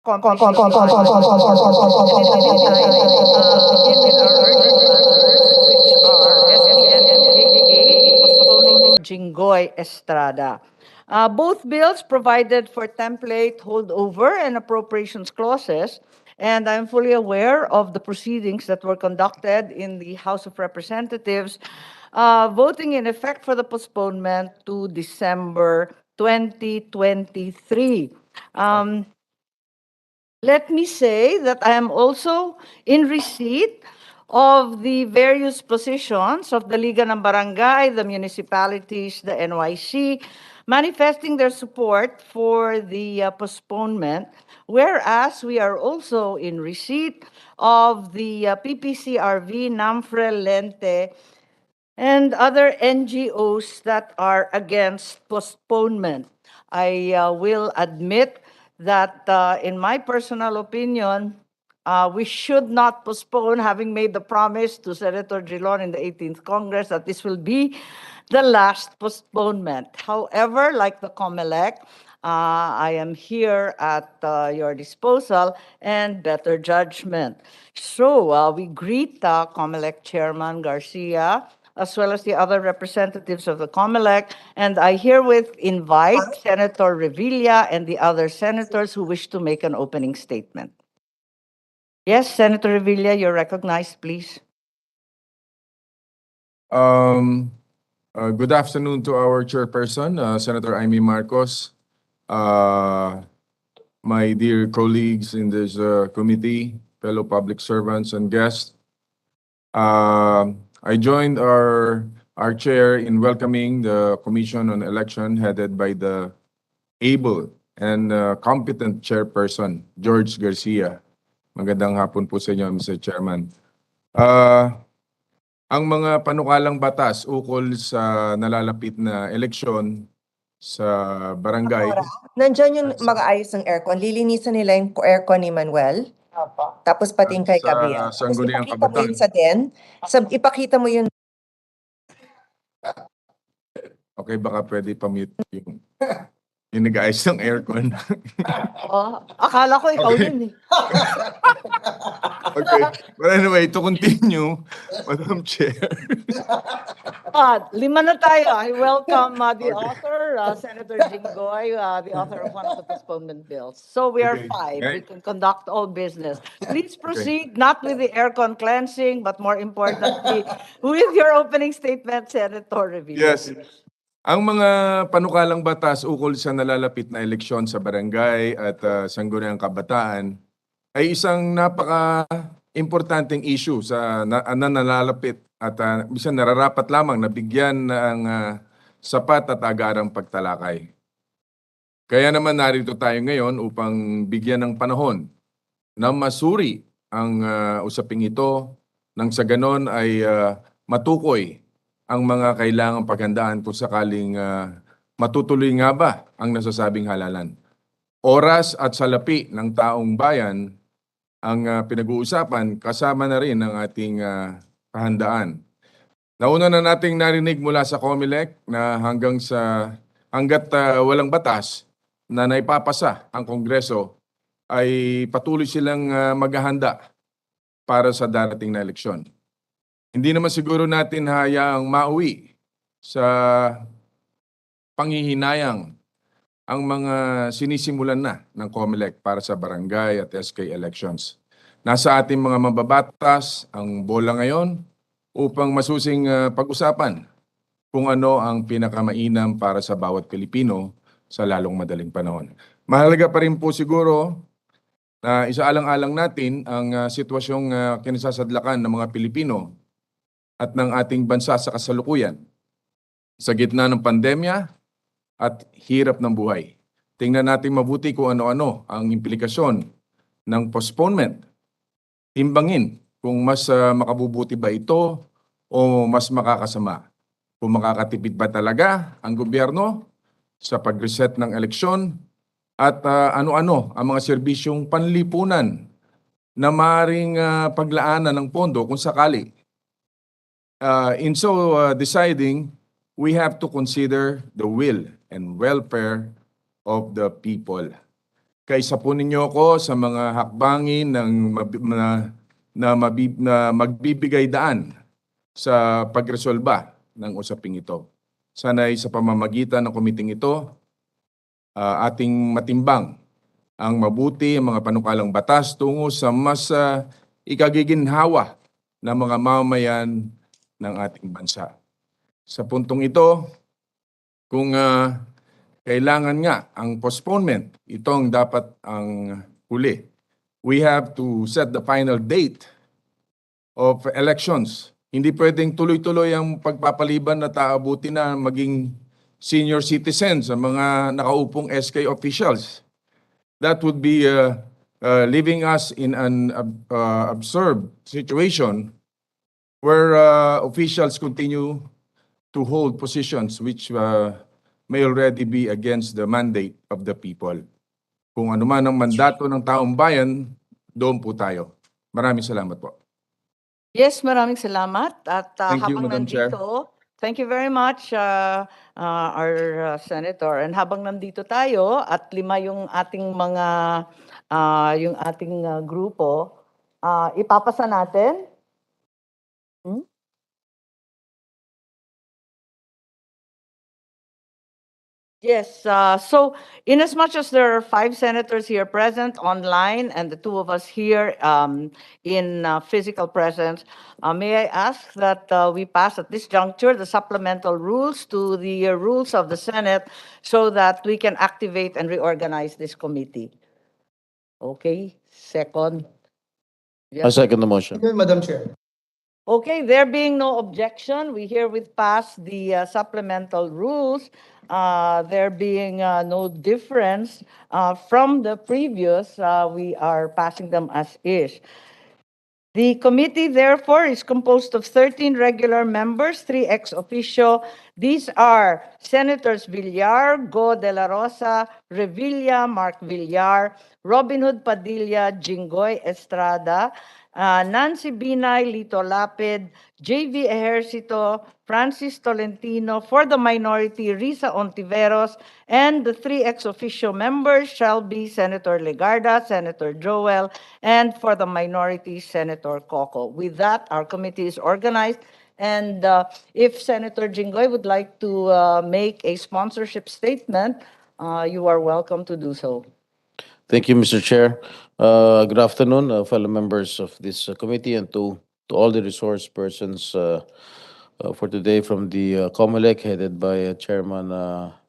accomplish this by. And in the meantime, begin with our urgent matters, which are SDN288, postponing Jinggoy Estrada. Both bills provided for template holdover and appropriations clauses, and I'm fully aware of the proceedings that were conducted in the House of Representatives, voting in effect for the postponement to December 2023. Let me say that I am also in receipt of the various positions of the Liga ng Barangay, the municipalities, the NYC, manifesting their support for the postponement, whereas we are also in receipt of the PPCRV, NAMFRE, Lente, and other NGOs that are against postponement. I will admit that, in my personal opinion, we should not postpone, having made the promise to Senator Drilon in the 18th Congress that this will be the last postponement. However, like the COMELEC, I am here at your disposal and better judgment. So we greet COMELEC Chairman Garcia, as well as the other representatives of the COMELEC, and I herewith invite Senator Revilla and the other senators who wish to make an opening statement. Yes, Senator Revilla, you're recognized, please. Good afternoon to our chairperson, Senator Amy Marcos, my dear colleagues in this committee, fellow public servants and guests. I joined our chair in welcoming the Commission on Election headed by the able and competent chairperson, George Garcia. Magandang hapon po sa inyo, Mr. Chairman. Ang mga panukalang batas ukol sa nalalapit na eleksyon sa barangay. Nandiyan yung mag-aayos ng aircon. Lilinisan nila yung aircon ni Manuel. Tapos pating kay Gabriel. Sa Sangguniang Ipakita mo Kabataan. yun sa den. Ipakita mo yun. Okay, baka pwede pa-mute yung nag-aayos ng aircon. Akala ko ikaw yun eh. Okay, but anyway, to continue, Madam Chair. Lima na tayo. I welcome the author, Senator Jinggoy, the author of one of the postponement bills. So we are Okay. five. We Okay. can conduct all business. Please proceed, not with the aircon cleansing, but more importantly, with your opening statement, Senator Revilla. Yes. Ang mga panukalang batas ukol sa nalalapit na eleksyon sa barangay at Sangguniang Kabataan ay isang napaka-importanteng issue sa nalalapit at minsan nararapat lamang na bigyan ng sapat at agarang pagtalakay. Kaya naman narito tayo ngayon upang bigyan ng panahon na masuri ang usaping ito nang sa ganon ay matukoy ang mga kailangang paghandaan kung sakaling matutuloy nga ba ang nasasabing halalan. Oras at salapi ng taong bayan ang pinag-uusapan, kasama na rin ang ating kahandaan. Nauna na nating narinig mula sa COMELEC na hanggat walang batas na naipapasa ang Kongreso ay patuloy silang maghahanda para sa darating na eleksyon. Hindi naman siguro natin hayaang mauwi sa panghihinayang ang mga sinisimulan na ng COMELEC para sa barangay at SK elections. Nasa ating mga mababatas ang bola ngayon upang masusing pag-usapan kung ano ang pinakamainam para sa bawat Pilipino sa lalong madaling panahon. Mahalaga pa rin po siguro na isaalang-alang natin ang sitwasyong kinasasadlakan ng mga Pilipino at ng ating bansa sa kasalukuyan sa gitna ng pandemya at hirap ng buhay. Tingnan natin mabuti kung ano-ano ang implikasyon ng postponement. Timbangin kung mas makabubuti ba ito o mas makakasama. Kung makakatipid ba talaga ang gobyerno sa pag-reset ng eleksyon at ano-ano ang mga serbisyong panlipunan na maaaring paglaanan ng pondo kung sakali. In so deciding, we have to consider the will and welfare of the people. kaisa po ninyo ako sa mga hakbangin na magbibigay daan sa pagresolba ng usaping ito. Sana'y sa pamamagitan ng komiting ito, ating matimbang ang mabuti, ang mga panukalang batas tungo sa mas ikagiginhawa ng mga mamamayan ng ating bansa. Sa puntong ito, kung kailangan nga ang postponement, ito ang dapat ang huli. We have to set the final date of elections. Hindi pwedeng tuloy-tuloy ang pagpapaliban na taabuti na maging senior citizens sa mga nakaupong SK officials. That would be leaving us in an absurd situation where officials continue to hold positions which may already be against the mandate of the people. Kung ano man ang mandato ng taong bayan, doon po tayo. Maraming salamat po. Yes, maraming salamat. At Thank you, habang Madam Chair. nandito, thank you very much, our Senator. And habang nandito tayo at 5 yung ating mga, yung ating grupo, ipapasa natin. Yes, so in as much as there are 5 senators here present online and the 2 of us here in physical presence, may I ask that we pass at this juncture the supplemental rules to the rules of the Senate so that we can activate and reorganize this committee. Okay, second. I second the motion. Madam Chair. Okay, there being no objection, we herewith pass the supplemental rules. There being no difference from the previous, we are passing them as is. The committee, therefore, is composed of 13 regular members, 3 ex officio. These are Senators Villar, Go de la Rosa, Revilla, Mark Villar, Robin Hood Padilla, Jinggoy Estrada, Nancy Binay, Lito Lapid, J.V. Ejercito, Francis Tolentino. For the minority, Risa Ontiveros, and the 3 ex officio members shall be Senator Legarda, Senator Joel, and for the minority, Senator Coco. With that, our committee is organized. And if Senator Jinggoy would like to make a sponsorship statement, you are welcome to do so. Thank you, Mr. Chair. Good afternoon, fellow members of this committee, and to all the resource persons for today from the COMELEC, headed by Chairman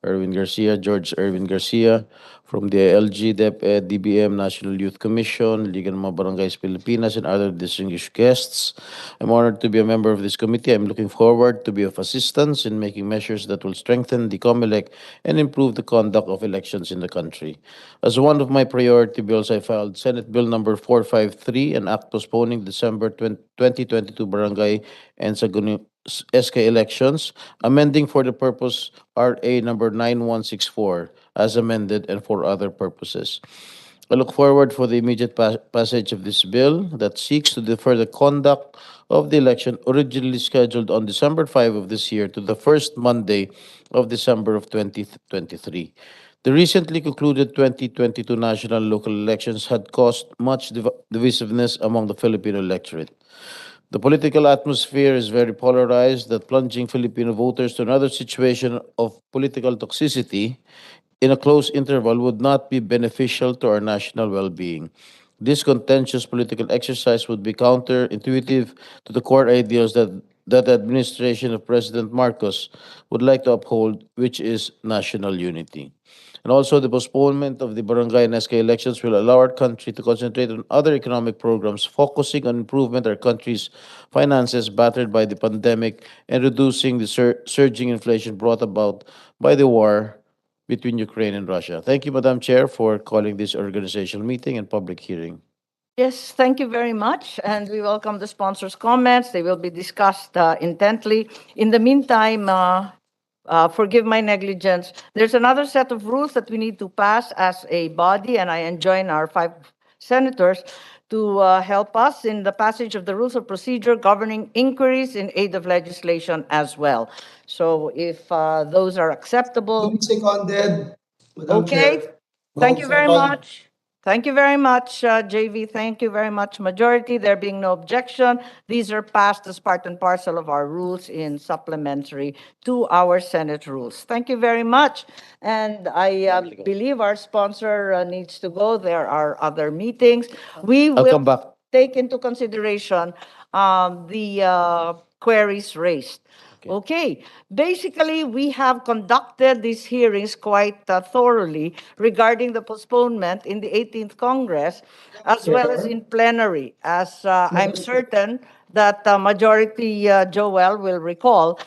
Erwin Garcia, George Erwin Garcia, from the LG DepEd, DBM, National Youth Commission, Liga ng mga Barangays Pilipinas, and other distinguished guests. I'm honored to be a member of this committee. I'm looking forward to be of assistance in making measures that will strengthen the COMELEC and improve the conduct of elections in the country. As one of my priority bills, I filed Senate Bill number 453, an act postponing December 2022 Barangay and Sangguniang SK elections, amending for the purpose RA number 9164 as amended and for other purposes. I look forward for the immediate passage of this bill that seeks to defer the conduct of the election originally scheduled on December 5 of this year to the first Monday of December of 2023. The recently concluded 2022 national and local elections had caused much divisiveness among the Filipino electorate. The political atmosphere is very polarized, that plunging Filipino voters to another situation of political toxicity in a close interval would not be beneficial to our national well-being. This contentious political exercise would be counterintuitive to the core ideals that the administration of President Marcos would like to uphold, which is national unity. And also, the postponement of the barangay and SK elections will allow our country to concentrate on other economic programs, focusing on improvement our country's finances battered by the pandemic and reducing the surging inflation brought about by the war between Ukraine and Russia. Thank you, Madam Chair, for calling this organizational meeting and public hearing. Yes, thank you very much, and we welcome the sponsors' comments. They will be discussed intently. In the meantime, forgive my negligence. There's another set of rules that we need to pass as a body, and I enjoin our 5 senators to help us in the passage of the rules of procedure governing inquiries in aid of legislation as well. So if those are acceptable. Seconded, Madam Okay, Chair. Thank you very Second. much. Thank you very much, JV. Thank you very much, majority. There being no objection, these are passed as part and parcel of our rules in supplementary to our Senate rules. Thank you very much. And I believe our sponsor needs to go. There are other meetings. We I'll will come back. take into consideration the queries raised. Okay, basically, we have conducted these hearings quite thoroughly regarding the postponement in the 18th Congress, as well as in plenary, as I'm certain that Majority Joel will recall.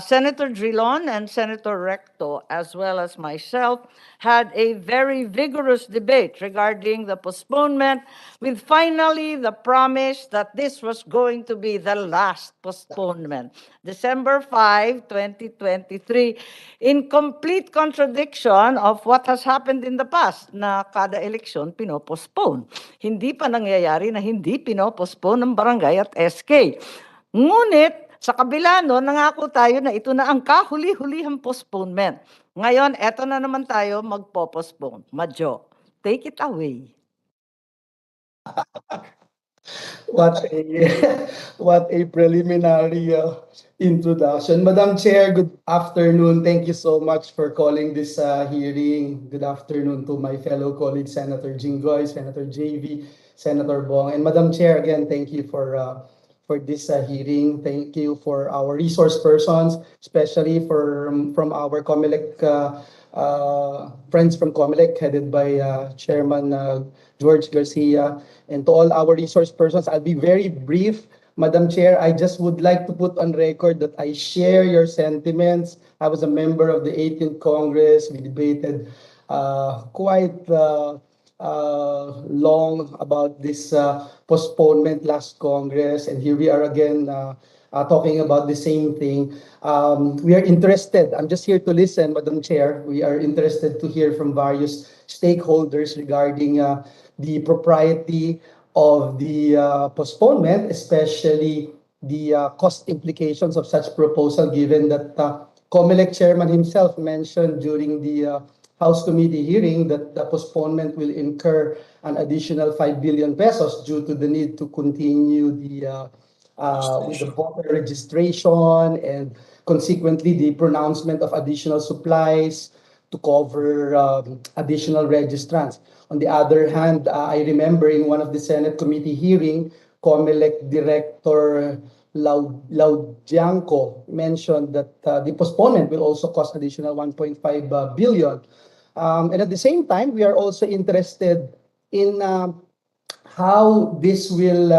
Senator Drilon and Senator Recto, as well as myself, had a very vigorous debate regarding the postponement, with finally the promise that this was going to be the last postponement, December 5, 2023, in complete contradiction of what has happened in the past, na kada eleksyon pinopostpone. Hindi pa nangyayari na hindi pinopostpone ng barangay at SK. Ngunit, sa kabila no, nangako tayo na ito na ang kahuli-hulihang postponement. Ngayon, eto na naman tayo magpo-postpone. Madjo, take it away. What a what a preliminary introduction. Madam Chair, good afternoon. Thank you so much for calling this hearing. Good afternoon to my fellow colleagues, Senator Jinggoy, Senator JV, Senator Bong. And Madam Chair, again, thank you for this hearing. Thank you for our resource persons, especially from our COMELEC friends from COMELEC, headed by Chairman George Garcia, and to all our resource persons. I'll be very brief. Madam Chair, I just would like to put on record that I share your sentiments. I was a member of the 18th Congress. We debated quite long about this postponement last Congress, and here we are again talking about the same thing. We are interested, I'm just here to listen, Madam Chair. We are interested to hear from various stakeholders regarding the propriety of the postponement, especially the cost implications of such proposal, given that COMELEC chairman himself mentioned during the House Committee hearing that the postponement will incur an additional 5 billion pesos due to the need to continue with the voter registration and consequently the pronouncement of additional supplies to cover additional registrants. On the other hand, I remember in one of the Senate committee hearing, COMELEC Director Laudianco mentioned that the postponement will also cost additional 1.5 billion. And at the same time, we are also interested in how this will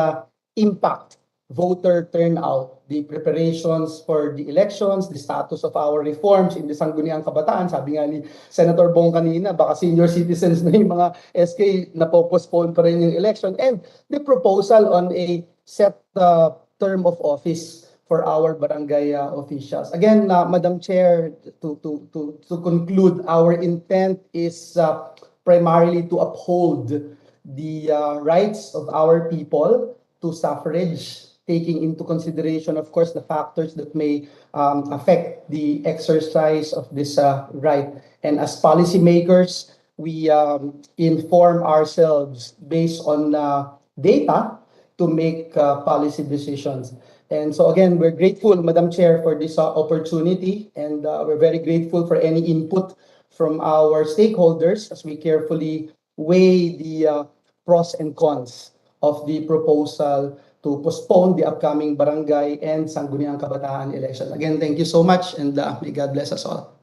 impact voter turnout, the preparations for the elections, the status of our reforms in the Sangguniang Kabataan. Sabi nga ni Senator Bong kanina, baka senior citizens na yung mga SK na postpone pa rin yung election, and the proposal on a set term of office for our barangay officials. Again, Madam Chair, to conclude, our intent is primarily to uphold the rights of our people to suffrage, taking into consideration, of course, the factors that may affect the exercise of this right. And as policymakers, we inform ourselves based on data to make policy decisions. And so again, we're grateful, Madam Chair, for this opportunity, and we're very grateful for any input from our stakeholders as we carefully weigh the pros and cons of the proposal to postpone the upcoming barangay and Sangguniang Kabataan election. Again, thank you so much, and may God bless us all.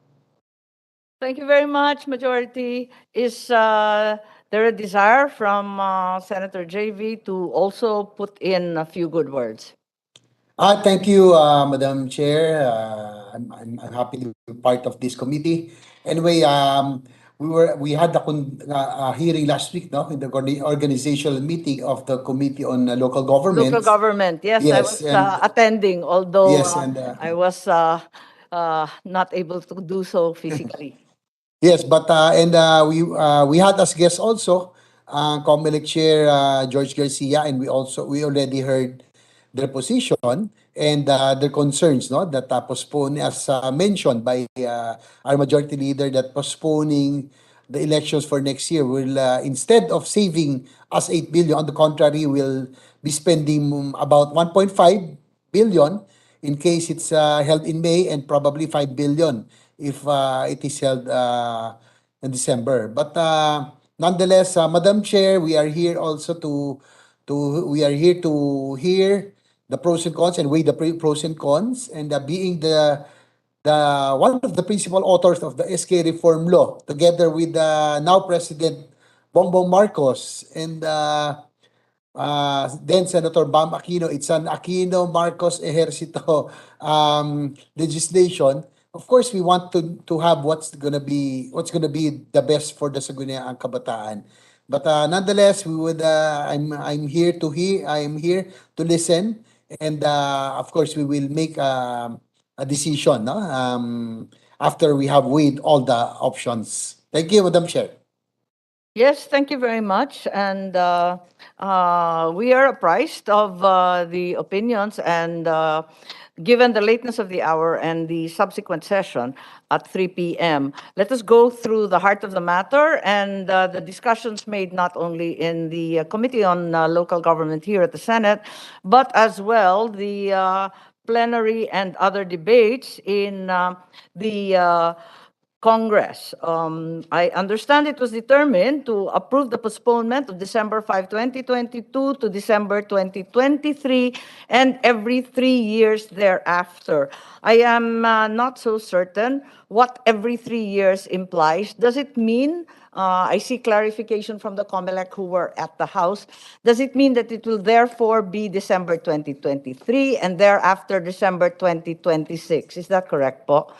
Thank you very much, Majority. Is there a desire from Senator JV to also put in a few good words? Thank you, Madam Chair. I'm happy to be part of this committee. Anyway, we had a hearing last week, no, in the organizational meeting of the Committee on Local Government. Local government, yes, I Yes, was and- attending, although Yes, and, I was not able to do so physically. Yes, but we had as guests also COMELEC Chair George Garcia, and we already heard their position and their concerns, no, that postpone, as mentioned by our majority leader, that postponing the elections for next year. Will instead of saving us 8 billion, on the contrary, we'll be spending about 1.5 billion in case it's held in May, and probably 5 billion if it is held in December. But nonetheless, Madam Chair, we are here also we are here to hear the pros and cons and weigh the pros and cons, and being the one of the principal authors of the SK reform law, together with the now President Bongbong Marcos and then Senator Bam Aquino. It's an Aquino Marcos Ejercito legislation. Of course, we want to have what's gonna be the best for the Sangguniang Kabataan. But nonetheless, I'm here to hear. I am here to listen, and of course, we will make a decision, no? After we have weighed all the options. Thank you, Madam Chair. Yes, thank you very much. And we are apprised of the opinions, and given the lateness of the hour and the subsequent session at 3 p.m., let us go through the heart of the matter and the discussions made not only in the Committee on Local Government here at the Senate, but as well the plenary and other debates in the Congress. I understand it was determined to approve the postponement of December 5, 2022 to December 2023 and every 3 years thereafter. I am not so certain what every 3 years implies. Does it mean, I see clarification from the COMELEC who were at the House, does it mean that it will therefore be December 2023 and thereafter December 2026? Is that correct po?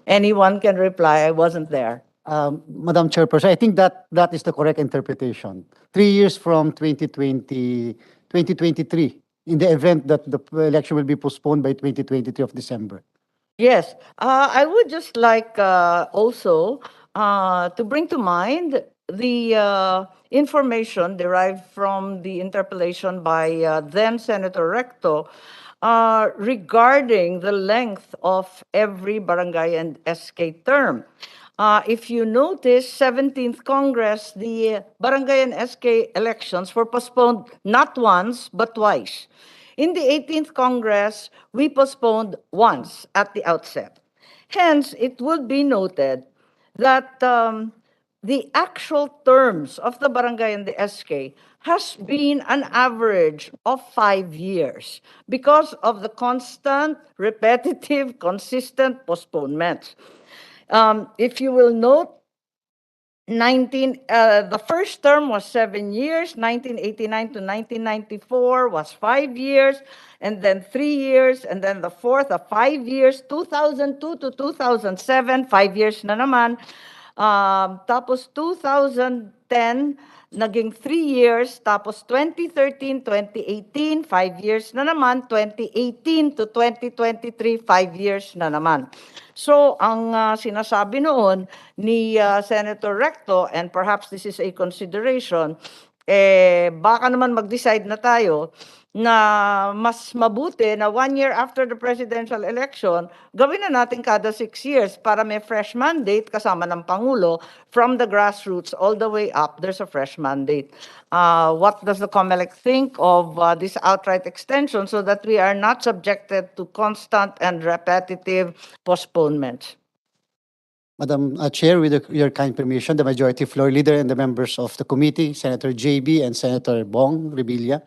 Anyone can reply, I wasn't there. Madam Chairperson, I think that is the correct interpretation. 3 years from 2023, in the event that the election will be postponed by 2023 of December. Yes, I would just like also to bring to mind the information derived from the interpellation by then Senator Recto regarding the length of every barangay and SK term. If you notice, 17th Congress, the barangay and SK elections were postponed not once, but twice. In the 18th Congress, we postponed once at the outset. Hence, it would be noted that the actual terms of the barangay and the SK has been an average of 5 years because of the constant, repetitive, consistent postponements. If you will note, the first term was 7 years, 1989 to 1994 was 5 years, and then 3 years, and then the fourth of 5 years, 2002 to 2007, 5 years na naman. Tapos 2010, naging 3 years, tapos 2013, 2018, 5 years na naman, 2018 to 2023, 5 years na naman. So, ang sinasabi noon ni Senator Recto, and perhaps this is a consideration, baka naman mag-decide na tayo na mas mabuti na 1 year after the presidential election, gawin na natin kada 6 years para may fresh mandate kasama ng Pangulo from the grassroots all the way up. There's a fresh mandate. What does the COMELEC think of this outright extension so that we are not subjected to constant and repetitive postponements? Madam Chair, with your kind permission, the Majority Floor Leader and the members of the committee, Senator JB and Senator Bong Revilla.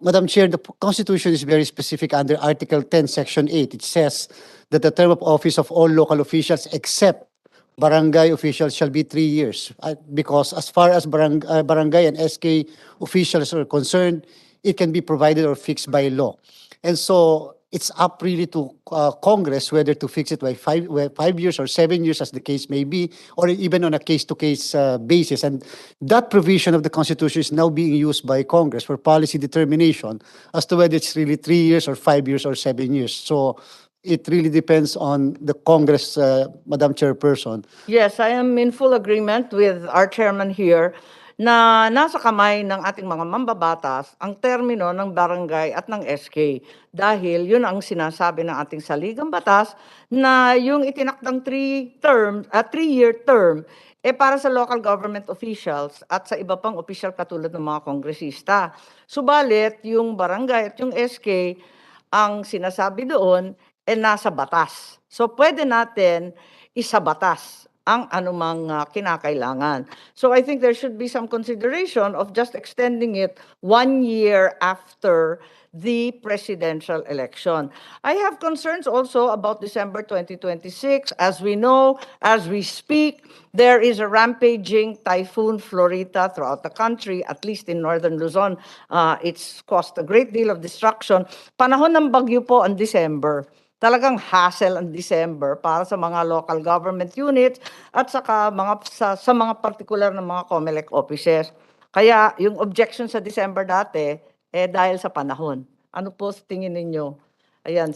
Madam Chair, the Constitution is very specific under Article 10, Section 8. It says that the term of office of all local officials except barangay officials shall be 3 years. Because as far as barangay and SK officials are concerned, it can be provided or fixed by law. And so it's up really to Congress whether to fix it by 5 years or 7 years, as the case may be, or even on a case-to-case basis. And that provision of the Constitution is now being used by Congress for policy determination as to whether it's really 3 years or 5 years or 7 years. So it really depends on the Congress, Madam Chairperson. Yes, I am in full agreement with our chairman here. na nasa kamay ng ating mga mambabatas ang termino ng barangay at ng SK. Dahil yun ang sinasabi ng ating saligang batas na yung itinakdang 3-year term para sa local government officials at sa iba pang official katulad ng mga kongresista. Subalit, yung barangay at yung SK, ang sinasabi doon nasa batas. So pwede natin isabatas ang anumang kinakailangan. So I think there should be some consideration of just extending it 1 year after the presidential election. I have concerns also about December 2026. As we know, as we speak, there is a rampaging typhoon Florita throughout the country, at least in northern Luzon. It's caused a great deal of destruction. Panahon ng bagyo po ang December. Talagang hassle ang December para sa mga local government units at saka sa mga particular na mga COMELEC offices. Kaya yung objection sa December dati, dahil sa panahon. Ano po sa tingin ninyo? Ayan,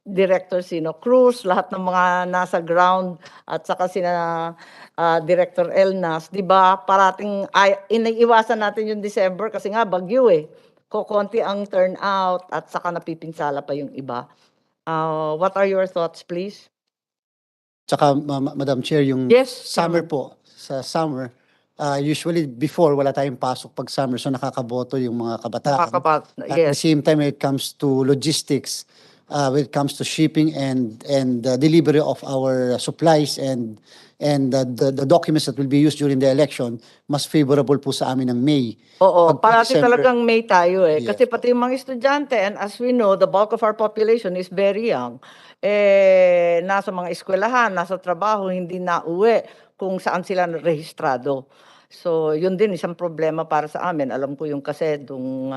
Director Sino Cruz, lahat ng mga nasa ground at saka Director Elnas, di ba? Parating iniiwasan natin yung December kasi nga bagyo Kokonti ang turnout at saka napipinsala pa yung iba. What are your thoughts, please? Tsaka, Madam Chair, yung Yes, summer po, sa summer, usually before wala tayong pasok pag summer, so nakakaboto yung mga kabataan. At the Yes. same time, when it comes to logistics, when it comes to shipping and delivery of our supplies and the documents that will be used during the election, mas favorable po sa amin ng May. Oo, Pag parati December- talagang May tayo Yes Kasi pati yung mga estudyante, and as we know, the bulk of our population is very young. Nasa mga eskwelahan, nasa trabaho, hindi na uwi kung saan sila rehistrado. So, yun din isang problema para sa amin. Alam ko yung kasi nung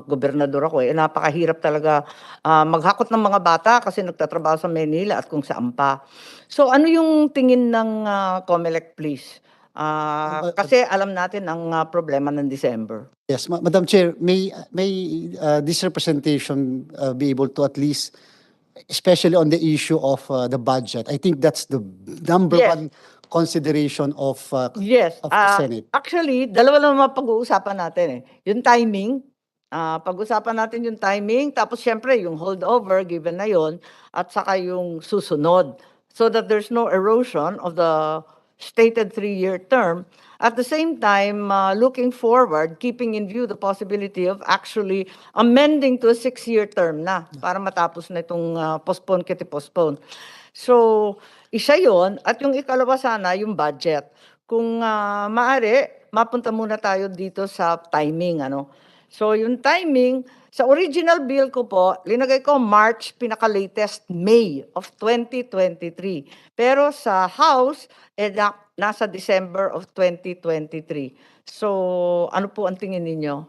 gobernador ako napakahirap talaga maghakot ng mga bata kasi nagtatrabaho sa Manila at kung saan pa. So, ano yung tingin ng COMELEC, please? Kasi alam natin ang problema ng December. Yes, Madam Chair, may this representation be able to at least, especially on the issue of the budget. I think that's the number Yes. one consideration of Yes. of the Senate. Actually, dalawa lang naman pag-uusapan natin Yung timing, pag-usapan natin yung timing, tapos syempre yung holdover, given na yon, at saka yung susunod. So that there's no erosion of the stated 3-year term. At the same time, looking forward, keeping in view the possibility of actually amending to a 6-year term na para matapos na itong postpone. So, isa yon. At yung ikalawa sana, yung budget. Kung maaari, mapunta muna tayo dito sa timing. So, yung timing, sa original bill ko po, linagay ko March, pinaka-latest May of 2023. Pero sa House, nasa December of 2023. So, ano po ang tingin ninyo?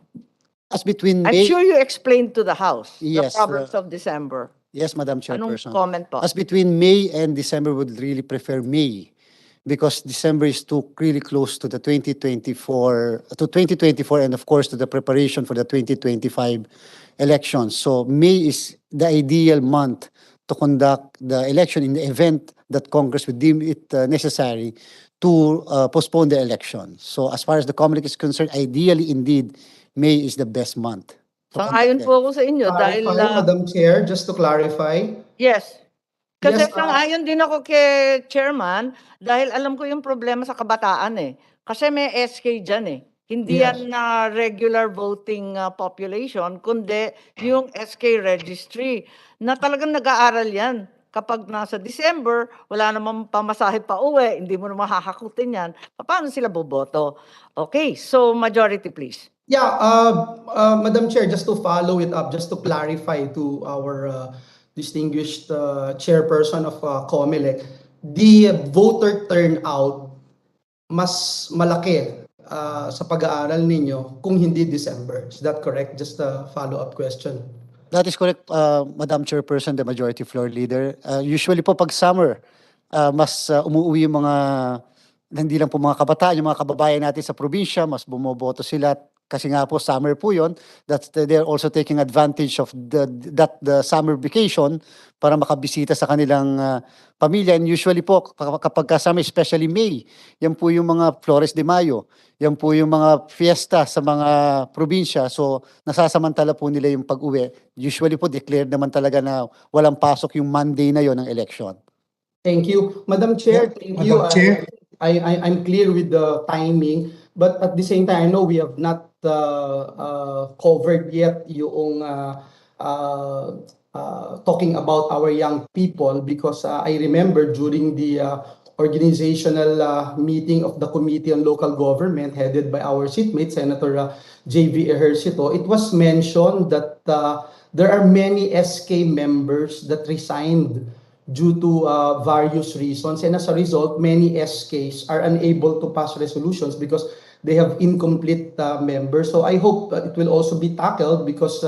As between I'm May, sure you explained to the House the Yes, problems of December. yes, Madam Anong Chairperson. comment po? As between May and December, would really prefer May because December is too really close to the 2024 and of course to the preparation for the 2025 elections. So May is the ideal month to conduct the election in the event that Congress would deem it necessary to postpone the election. So as far as the COMELEC is concerned, ideally indeed, May is the best month. to Sang-ayon conduct po ako sa inyo dahil Clarify, Madam Chair, just to clarify. yes. Kasi Yes, sang-ayon din ako kay Chairman dahil alam ko yung problema sa kabataan Kasi may SK dyan Hindi Yes. yan na regular voting population, kundi yung SK registry na talagang nag-aaral yan. Kapag nasa December, wala namang pamasahe pa uwi, hindi mo naman hahakutin yan, paano sila boboto? Okay, so majority please. Yeah, Madam Chair, just to follow it up, just to clarify to our distinguished chairperson of COMELEC, the voter turnout mas malaki sa pag-aaral ninyo kung hindi December. Is that correct? Just a follow-up question. That is correct, Madam Chairperson, the Majority Floor Leader. Usually po pag summer, mas umuwi yung mga, hindi lang po mga kabataan, yung mga kababayan natin sa probinsya, mas bumoboto sila. kasi nga po summer po yon, that they're also taking advantage of the summer vacation para makabisita sa kanilang pamilya. And usually po, kapag kasama, especially May, yan po yung mga Flores de Mayo, yan po yung mga fiesta sa mga probinsya. So, nasasamantala po nila yung pag-uwi. Usually po, declared naman talaga na walang pasok yung Monday na yon ng election. Thank you. Madam Chair, thank you. Madam Chair. I'm clear with the timing, but at the same time, I know we have not covered yet yung talking about our young people, because I remember during the organizational meeting of the Committee on Local Government headed by our seatmate, Senator J.V. Ejercito, it was mentioned that there are many SK members that resigned due to various reasons, and as a result, many SKs are unable to pass resolutions because they have incomplete members. So I hope it will also be tackled, because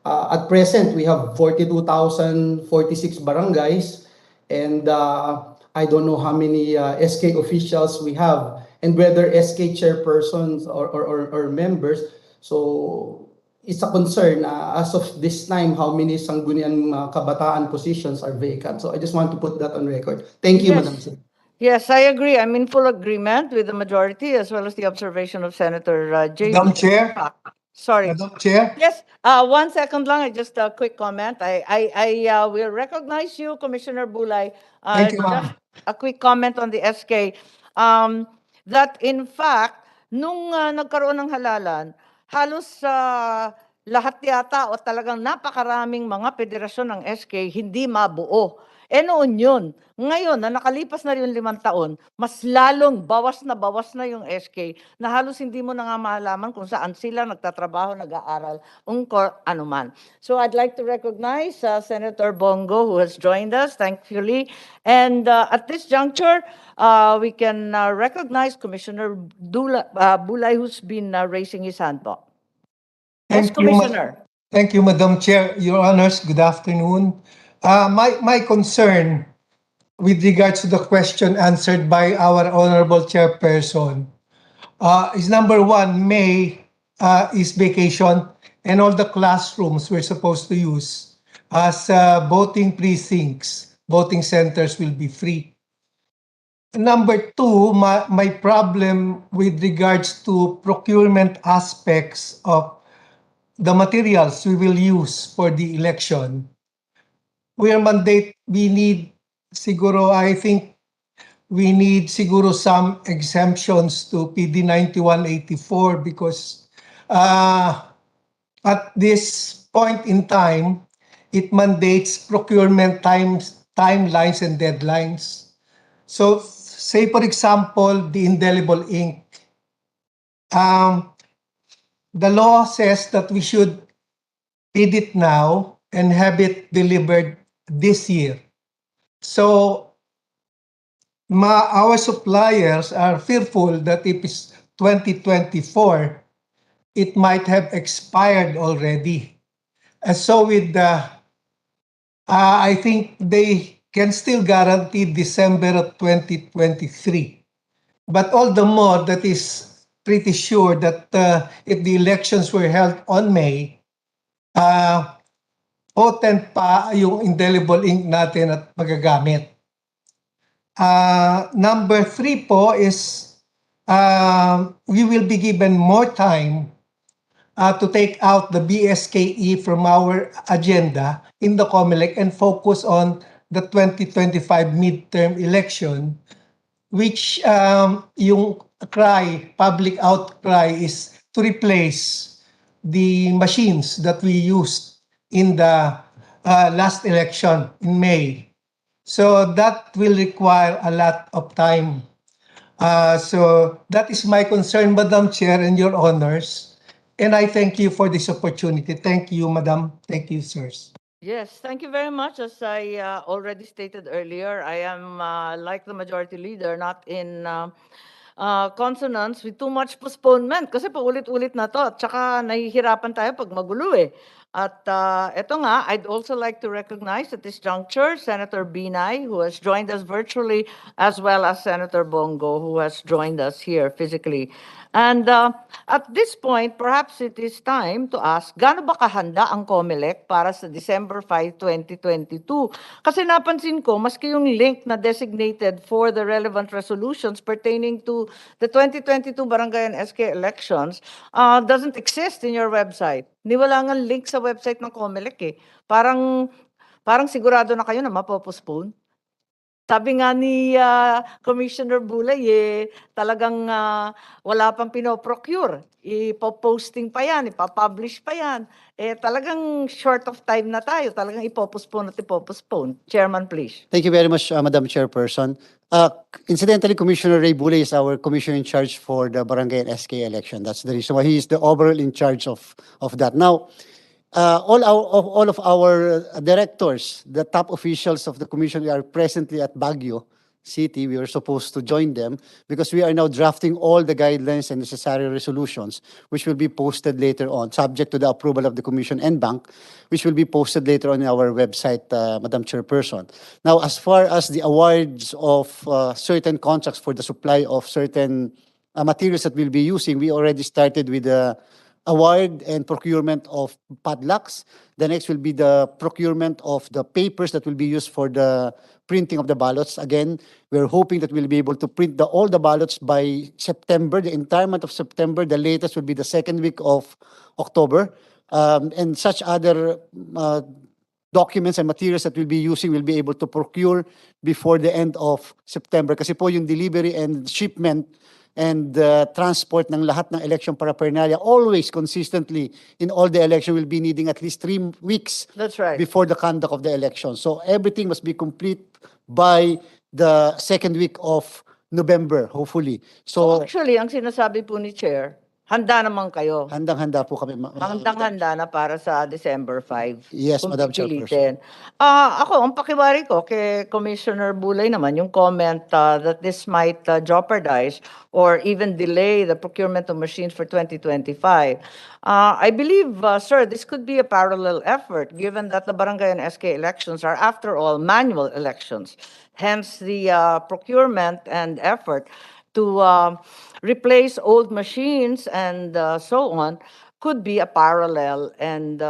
at present we have 42,046 barangays, and I don't know how many SK officials we have, and whether SK chairpersons or members. So it's a concern as of this time how many Sangguniang Kabataan positions are vacant. So I just want to put that on record. Thank you, Yes. Madam Chair. Yes, I agree. I'm in full agreement with the majority as well as the observation of Senator JB. Madam Chair. Sorry. Madam Chair. Yes, 1 second lang, just a quick comment. I will recognize you, Commissioner Bulay. Thank you, ma'am. Just a quick comment on the SK. That in fact, nung nagkaroon ng halalan, halos lahat yata o talagang napakaraming mga federasyon ng SK hindi mabuo. Noon yun. Ngayon, na nakalipas na yung 5 taon, mas lalong bawas na yung SK na halos hindi mo na nga malaman kung saan sila nagtatrabaho, nag-aaral, anuman. So I'd like to recognize Senator Bongo, who has joined us, thankfully. And at this juncture, we can recognize Commissioner Bulay, who's been raising his hand po. Yes, Commissioner. Thank you, Madam Chair. Your Honors, good afternoon. My concern with regards to the question answered by our Honorable Chairperson is number one, May is vacation and all the classrooms we're supposed to use as voting precincts, voting centers will be free. Number two, my problem with regards to procurement aspects of the materials we will use for the election. We need siguro, I think we need siguro some exemptions to PD 9184 because at this point in time, it mandates procurement timelines and deadlines. So say for example, the indelible ink. The law says that we should bid it now and have it delivered this year. So our suppliers are fearful that if it's 2024, it might have expired already. And so with I think they can still guarantee December of 2023. But all the more that is pretty sure that if the elections were held on May, potent pa yung indelible ink natin at magagamit. Number three po is we will be given more time to take out the BSKE from our agenda in the COMELEC and focus on the 2025 midterm election, which yung public outcry is to replace the machines that we used in the last election in May. So that will require a lot of time. So that is my concern, Madam Chair and Your Honors. And I thank you for this opportunity. Thank you, Madam. Thank you, sirs. Yes, thank you very much. As I already stated earlier, I am like the majority leader, not in consonants with too much postponement kasi paulit-ulit na to at saka nahihirapan tayo pag magulo eh. At eto nga, I'd also like to recognize at this juncture Senator Binay, who has joined us virtually, as well as Senator Bongo, who has joined us here physically. And at this point, perhaps it is time to ask, gaano ba kahanda ang COMELEC para sa December 5, 2022? Kasi napansin ko, maski yung link na designated for the relevant resolutions pertaining to the 2022 Barangay and SK elections doesn't exist in your website. Wala nga link sa website ng COMELEC eh. Parang sigurado na kayo na mapopostpone. Sabi nga ni Commissioner Bulay, talagang wala pang pinoprocure. Ipoposting pa yan, ipapublish pa yan. Talagang short of time na tayo. Talagang ipopostpone at ipopostpone. Chairman, please. Thank you very much, Madam Chairperson. Incidentally, Commissioner Ray Bulay is our commissioner in charge for the Barangay and SK election. That's the reason why he is the overall in charge of that. Now, all of our directors, the top officials of the commission, we are presently at Baguio City. We were supposed to join them because we are now drafting all the guidelines and necessary resolutions, which will be posted later on, subject to the approval of the commission and bank, which will be posted later on our website, Madam Chairperson. Now, as far as the awards of certain contracts for the supply of certain materials that we'll be using, we already started with the award and procurement of padlocks. The next will be the procurement of the papers that will be used for the printing of the ballots. Again, we're hoping that we'll be able to print all the ballots by September, the entire month of September. The latest will be the second week of October. And such other documents and materials that we'll be using will be able to procure before the end of September. Kasi po yung delivery and shipment and transport ng lahat ng election paraphernalia always consistently in all the election will be needing at least 3 weeks. That's right. Before the conduct of the election. So everything must be complete by the second week of November, hopefully. So Actually, ang sinasabi po ni Chair, handa naman kayo. handang-handa po kami. Handang-handa na para sa December 5. Yes, kung Madam pipilitin. Ako, ang pakiwari ko kay Commissioner Bulay naman, yung comment that this might jeopardize or even delay the procurement of machines for 2025. I believe, sir, this could be a parallel effort given that the Barangay and SK elections are, after all, manual elections. Hence, the procurement and effort to replace old machines and so on could be a parallel and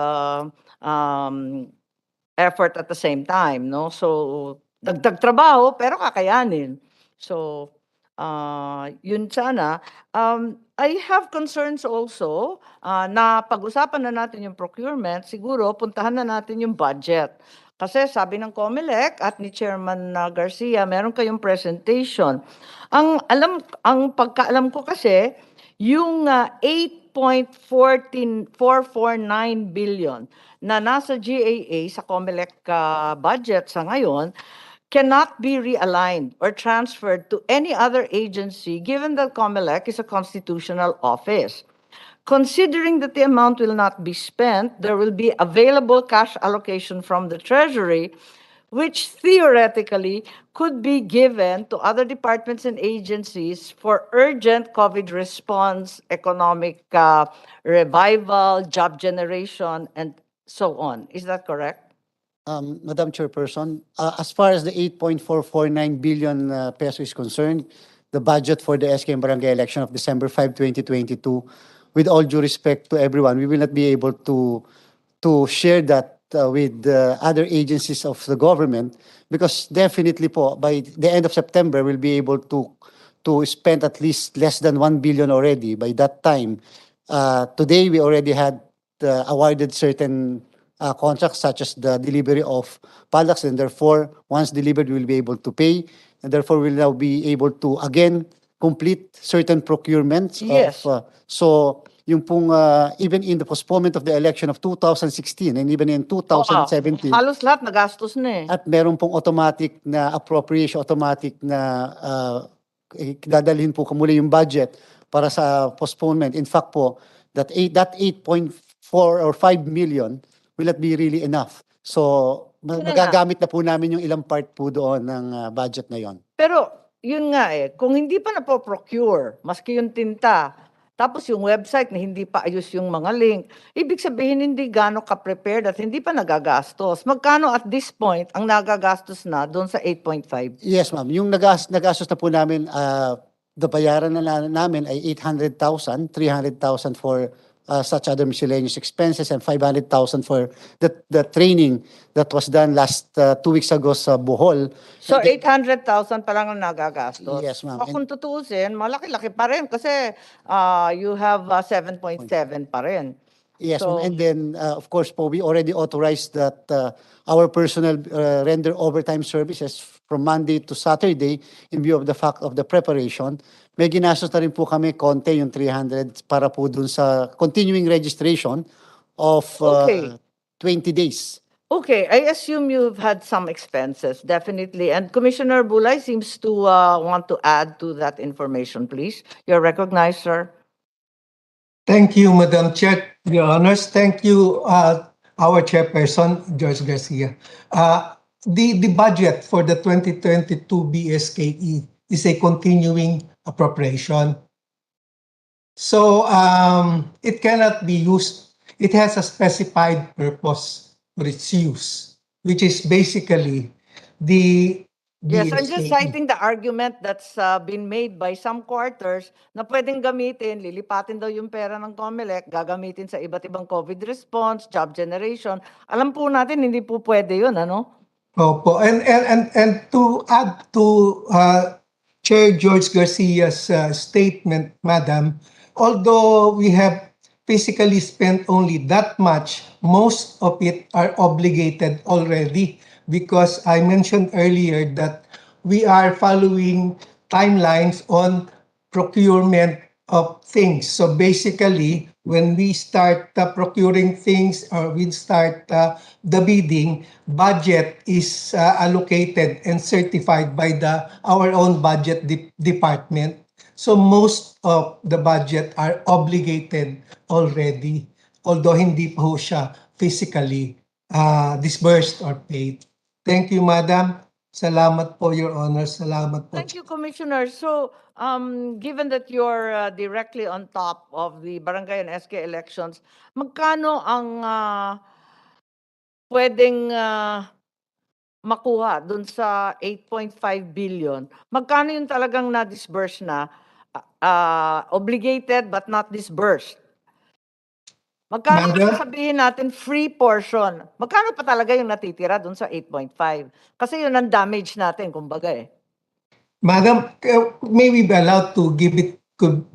effort at the same time, no? So, dagdag trabaho, pero kakayanin. So, yun sana. I have concerns also na pag-usapan na natin yung procurement, siguro puntahan na natin yung budget. Kasi sabi ng COMELEC at ni Chairman Garcia, meron kayong presentation. Ang pagkaalam ko kasi, yung 8.449 billion na nasa GAA sa COMELEC budget sa ngayon cannot be realigned or transferred to any other agency given that COMELEC is a constitutional office. Considering that the amount will not be spent, there will be available cash allocation from the Treasury, which theoretically could be given to other departments and agencies for urgent COVID response, economic revival, job generation, and so on. Is that correct? Madam Chairperson, as far as the 8.449 billion peso is concerned, the budget for the SK and Barangay election of December 5, 2022, with all due respect to everyone, we will not be able to share that with other agencies of the government because definitely po, by the end of September, we'll be able to spend at least less than 1 billion already by that time. Today, we already had awarded certain contracts such as the delivery of products, and therefore, once delivered, we'll be able to pay, and therefore, we'll now be able to again complete certain procurements. Yes. So, yung pong, even in the postponement of the election of 2016 and even in 2017, Halos lahat nagastos na eh. at meron pong automatic na appropriation, automatic na dadalhin po muli yung budget para sa postponement. In fact po, that 8.4 or 5 million will not be really enough. So, Yun na magagamit na po namin yung ilang part po doon ng budget na yon. Pero yun nga eh, kung hindi pa napo-procure, maski yung tinta, tapos yung website na hindi pa ayos yung mga link, ibig sabihin hindi gano'n ka-prepared at hindi pa nagagastos. Magkano at this point ang nagagastos na doon sa 8.5? Yes, ma'am. Yung nagastos na po namin, bayaran na namin ay 800,000, 300,000 for such other miscellaneous expenses, and 500,000 for the training that was done last 2 weeks ago sa Bohol. So, And then- 800,000 pa lang ang nagagastos. Yes, ma'am. So, kung tutuusin, malaki-laki pa rin kasi you have 7.7 pa rin. Yes, So- ma'am. And then, of course po, we already authorized that our personnel render overtime services from Monday to Saturday in view of the fact of the preparation. May ginastos na rin po kami konti, yung 300 para po dun sa continuing registration of Okay. 20 days. Okay, I assume you've had some expenses, definitely. And Commissioner Bulay seems to want to add to that information, please. You're recognized, sir. Thank you, Madam Chair, Your Honors. Thank you, our chairperson, George Garcia. The budget for the 2022 BSKE is a continuing appropriation. So it cannot be used. It has a specified purpose for its use, which is basically the Yes, I'm just BSKE. citing the argument that's been made by some quarters na pwedeng gamitin, lilipatin daw yung pera ng COMELEC, gagamitin sa iba't ibang COVID response, job generation. Alam po natin, hindi po pwede yun, ano? Opo. And to add to Chair George Garcia's statement, Madam, although we have physically spent only that much, most of it are obligated already, because I mentioned earlier that we are following timelines on procurement of things. So basically, when we start procuring things or we start the bidding, budget is allocated and certified by our own budget department. So most of the budget are obligated already, although hindi po siya physically disbursed or paid. Thank you, Madam. Salamat po, Your Honor. Salamat po. Thank you, Commissioner. So, given that you're directly on top of the barangay and SK elections, magkano ang pwedeng makuha dun sa 8.5 billion? Magkano yung talagang na-disburse na, obligated but not disbursed? Magkano Madam? yung sabihin natin free portion? Magkano pa talaga yung natitira dun sa 8.5? Kasi yun ang damage natin, kumbaga eh. Madam, may we be allowed to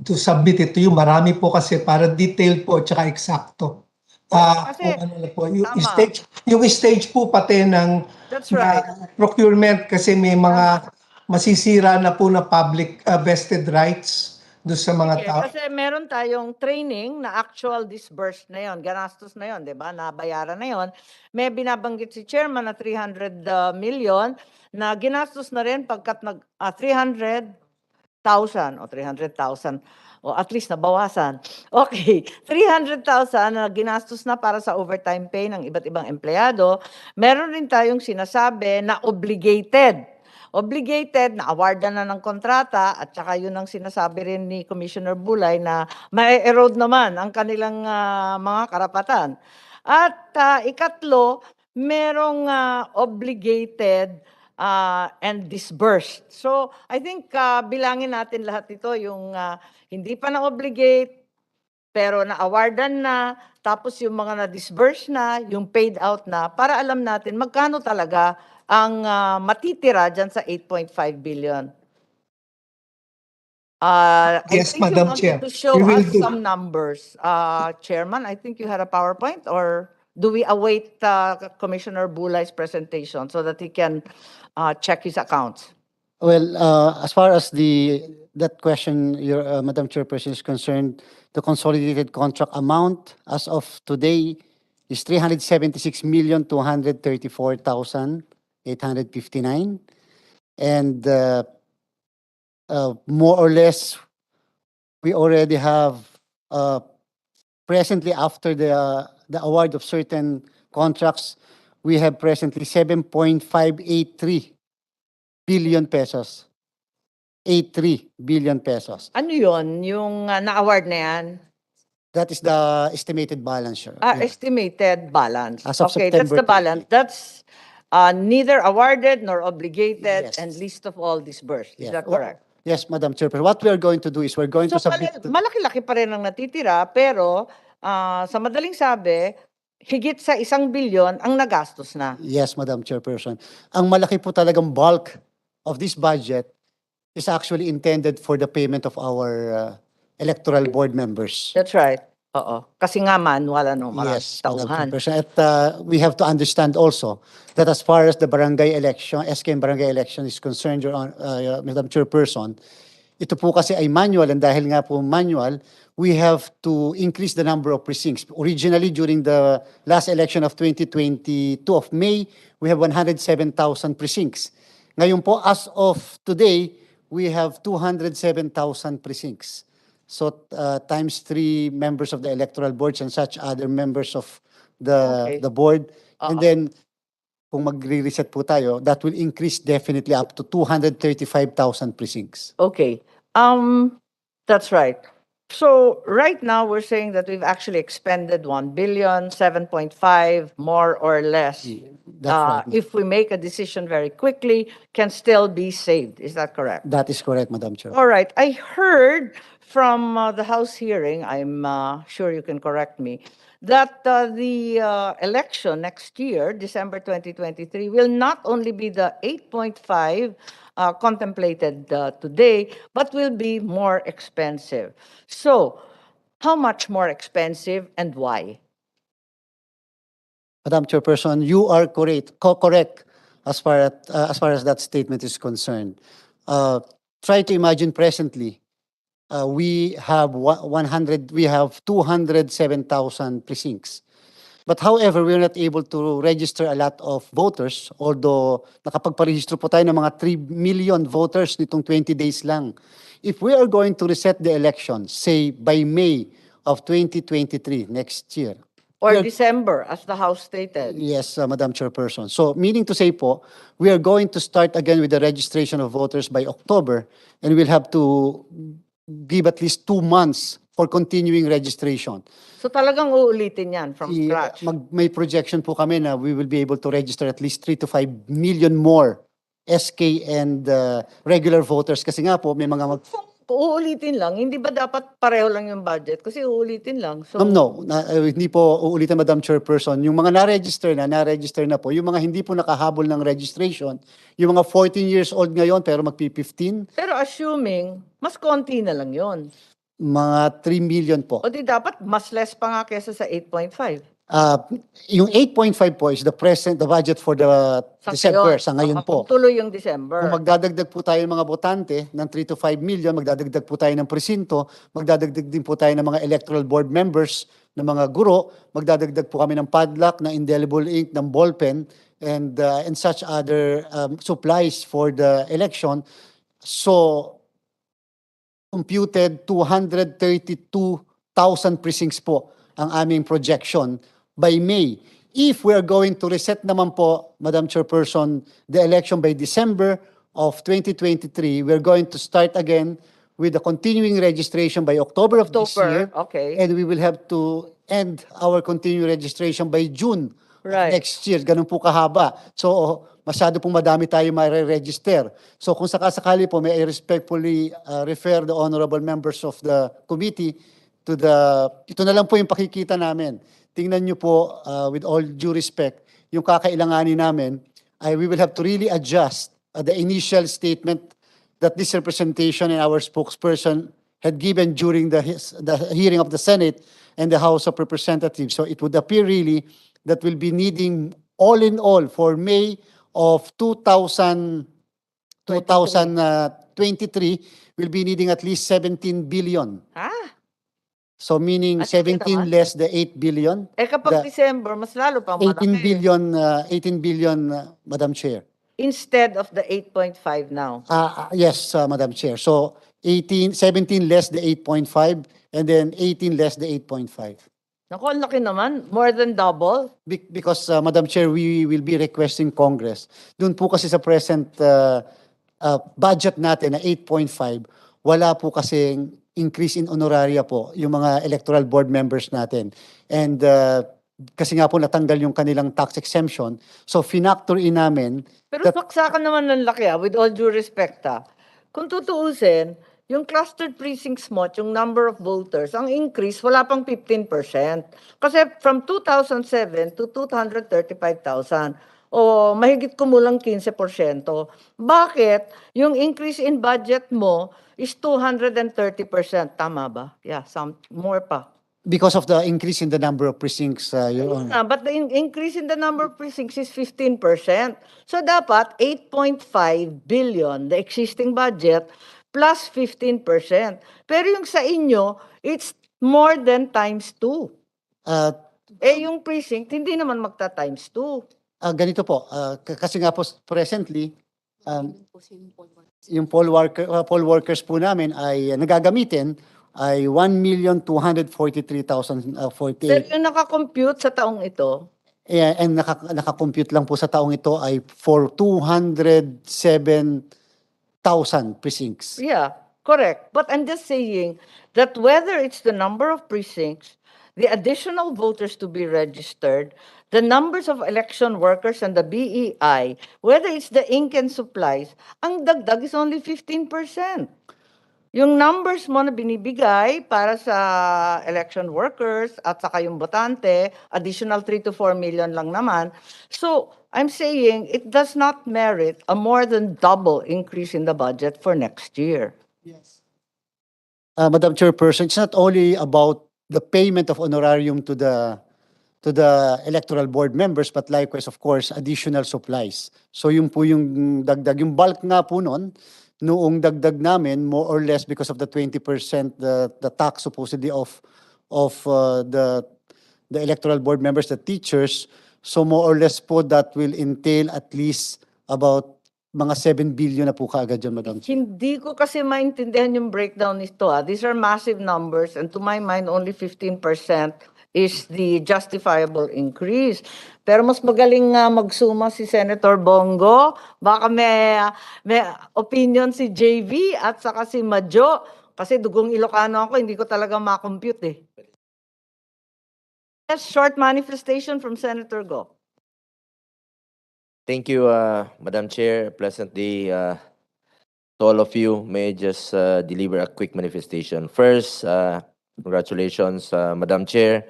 to submit it to you? Marami po kasi para detail po at saka eksakto. Kasi, Kung ano na po, yung tama. stage po pati ng That's right. procurement, kasi may mga masisira na po na public vested rights do sa mga Okay, tao. kasi meron tayong training na actual disbursed na yon, ganastos na yon, 'di ba? Nabayaran na yon. May binabanggit si chairman na 300 million na ginastos na rin pagkat 300,000 o 300,000 o at least nabawasan. Okay, 300,000 na ginastos na para sa overtime pay ng iba't ibang empleyado. Meron rin tayong sinasabi na obligated, na awardan na ng kontrata, at saka yun ang sinasabi rin ni Commissioner Bulay na ma-erode naman ang kanilang mga karapatan. At ikatlo, merong obligated and disbursed. So I think bilangin natin lahat ito, yung hindi pa na-obligate, pero na-awardan na, tapos yung mga na-disburse na, yung paid out na, para alam natin magkano talaga ang matitira dyan sa 8.5 billion. Yes, I think Madam you Chair. wanted to show We will us do. some numbers. Chairman, I think you had a PowerPoint, or do we await Commissioner Bulay's presentation so that he can check his accounts? Well, as far as that question, your Madam Chairperson is concerned, the consolidated contract amount as of today is 376,234,859, and more or less, we already have presently, after the award of certain contracts, we have presently 7.583 billion pesos 1.83 billion pesos. Ano yun? Yung na-award na yan? That is the estimated balance, Your Honor. Estimated balance. As of Okay, that's the September balance. That's neither awarded nor obligated Yes. and least of all disbursed. Is Yes. that correct? Yes, Madam Chairperson. What we are going to do is we're going So to submit. malaki-laki pa rin ang natitira, pero sa madaling sabi, higit sa 1 bilyon ang nagastos na. Yes, Madam Chairperson. Ang malaki po talagang bulk of this budget is actually intended for the payment of our electoral board members. That's right. Oo. Kasi nga manual, ano, maraming Yes, Madam tauhan. Chairperson. At we have to understand also that as far as the barangay election, SKM barangay election is concerned, Madam Chairperson, ito po kasi ay manual, and dahil nga po manual, we have to increase the number of precincts. Originally, during the last election of 2022 of May, we have 107,000 precincts. Ngayon po, as of today, we have 207,000 precincts. So times 3 members of the electoral boards and such other members of Okay. the board. And Oo. then, kung magre-reset po tayo, that will increase definitely up to 235,000 precincts. Okay. That's right. So right now we're saying that we've actually expended 1 billion, 7.5 more or less. That's right. If we make a decision very quickly, can still be saved. Is that correct? That is correct, Madam Chair. All right. I heard from the House hearing, I'm sure you can correct me, that the election next year, December 2023, will not only be the 8.5 contemplated today, but will be more expensive. So, how much more expensive and why? Madam Chairperson, you are correct as far as that statement is concerned. Try to imagine presently, we have 207,000 precincts. But however, we're not able to register a lot of voters, although nakapagparehistro po tayo ng mga 3 million voters nitong 20 days lang. If we are going to reset the election, say by May of 2023, next year, Or we are- December, as the House stated? Yes, Madam Chairperson. So meaning to say po, we are going to start again with the registration of voters by October, and we'll have to give at least 2 months for continuing registration. So talagang uulitin yan from scratch? May projection po kami na we will be able to register at least 3 to 5 million more SK and regular voters. Kasi nga po, may mga Uulitin lang, hindi ba dapat pareho lang yung budget? Kasi uulitin lang. So, No, hindi po uulitin, Madam Chairperson. Yung mga na-register na po. Yung mga hindi po nakahabol ng registration, yung mga 14 years old ngayon pero magpi-15, pero assuming, mas konti na lang yon. mga 3 million po. O di dapat mas less pa nga kesa sa 8.5. Yung 8.5 po is the budget for the December, sa ngayon po. Tuloy yung December. Kung magdadagdag po tayo ng mga botante ng 3 to 5 million, magdadagdag po tayo ng presinto, magdadagdag din po tayo ng mga electoral board members, ng mga guro, magdadagdag po kami ng padlock, ng indelible ink, ng ballpen, and such other supplies for the election. So, computed 232,000 precincts po ang aming projection by May. If we are going to reset naman po, Madam Chairperson, the election by December of 2023, we're going to start again with the continuing registration by October of this year. Okay. And we will have to end our continuing registration by June Right. next year. Ganun po kahaba. So, masyado pong madami tayo ma-register. So, kung sakasakali po, may I respectfully refer the honorable members of the committee to ito na lang po yung pakikita namin. Tingnan nyo po, with all due respect, yung kakailanganin namin, we will have to really adjust the initial statement that this representation and our spokesperson had given during the hearing of the Senate and the House of Representatives. So it would appear really that we'll be needing all in all for May of 2023, we'll be needing at least 17 billion. So meaning At hindi 17 naman. less the 8 billion. Kapag December, mas lalo pang 18 malaki. billion, Madam Chair. Instead of the 8.5 now. Yes, Madam Chair. So 17 less the 8.5 and then 18 less the 8.5. Naku, ang laki naman. More than double. Because, Madam Chair, we will be requesting Congress. Doon po kasi sa present budget natin na 8.5, wala po kasing increase in honoraria po yung mga electoral board members natin. And kasi nga po natanggal yung kanilang tax exemption. So finactor in namin. Pero saksakan naman ng laki with all due respect Kung tutuusin, yung clustered precincts mo, yung number of voters, ang increase wala pang 15%. Kasi from 2007 to 235,000 o mahigit kumulang 15%. Bakit yung increase in budget mo is 230%? Tama ba? Yeah, some more pa. Because of the increase in the number of precincts, Your Honor. But the increase in the number of precincts is 15%. So dapat 8.5 billion, the existing budget, plus 15%. Pero yung sa inyo, it's more than times 2. Uh, Yung precinct, hindi naman magta-times 2. Ganito po, kasi nga po presently, yung poll workers po namin ay nagagamitin ay 1,243,048. Pero yung nakakompute sa taong ito, And nakakompute lang po sa taong ito ay for 207,000 precincts. yeah, correct. But I'm just saying that whether it's the number of precincts, the additional voters to be registered, the numbers of election workers and the BEI, whether it's the ink and supplies, ang dagdag is only 15%. Yung numbers mo na binibigay para sa election workers at saka yung botante, additional 3 to 4 million lang naman. So, I'm saying it does not merit a more than double increase in the budget for next year. Madam Chairperson, it's not only about the payment of honorarium to the electoral board members, but likewise, of course, additional supplies. So yung po yung dagdag, yung bulk nga po noon, noong dagdag namin, more or less because of the 20%, the tax supposedly of the electoral board members, the teachers, so more or less po that will entail at least about mga 7 billion na po kaagad dyan, Madam Chair. Hindi ko kasi maintindihan yung breakdown nito. These are massive numbers and to my mind, only 15% is the justifiable increase. Pero mas magaling nga magsuma si Senator Bongo. Baka may opinion si JV at saka si Madjo. Kasi dugong Ilocano ako, hindi ko talaga makompute Yes, short manifestation from Senator Go. Thank you, Madam Chair. Pleasant day to all of you. May I just deliver a quick manifestation. First, congratulations, Madam Chair.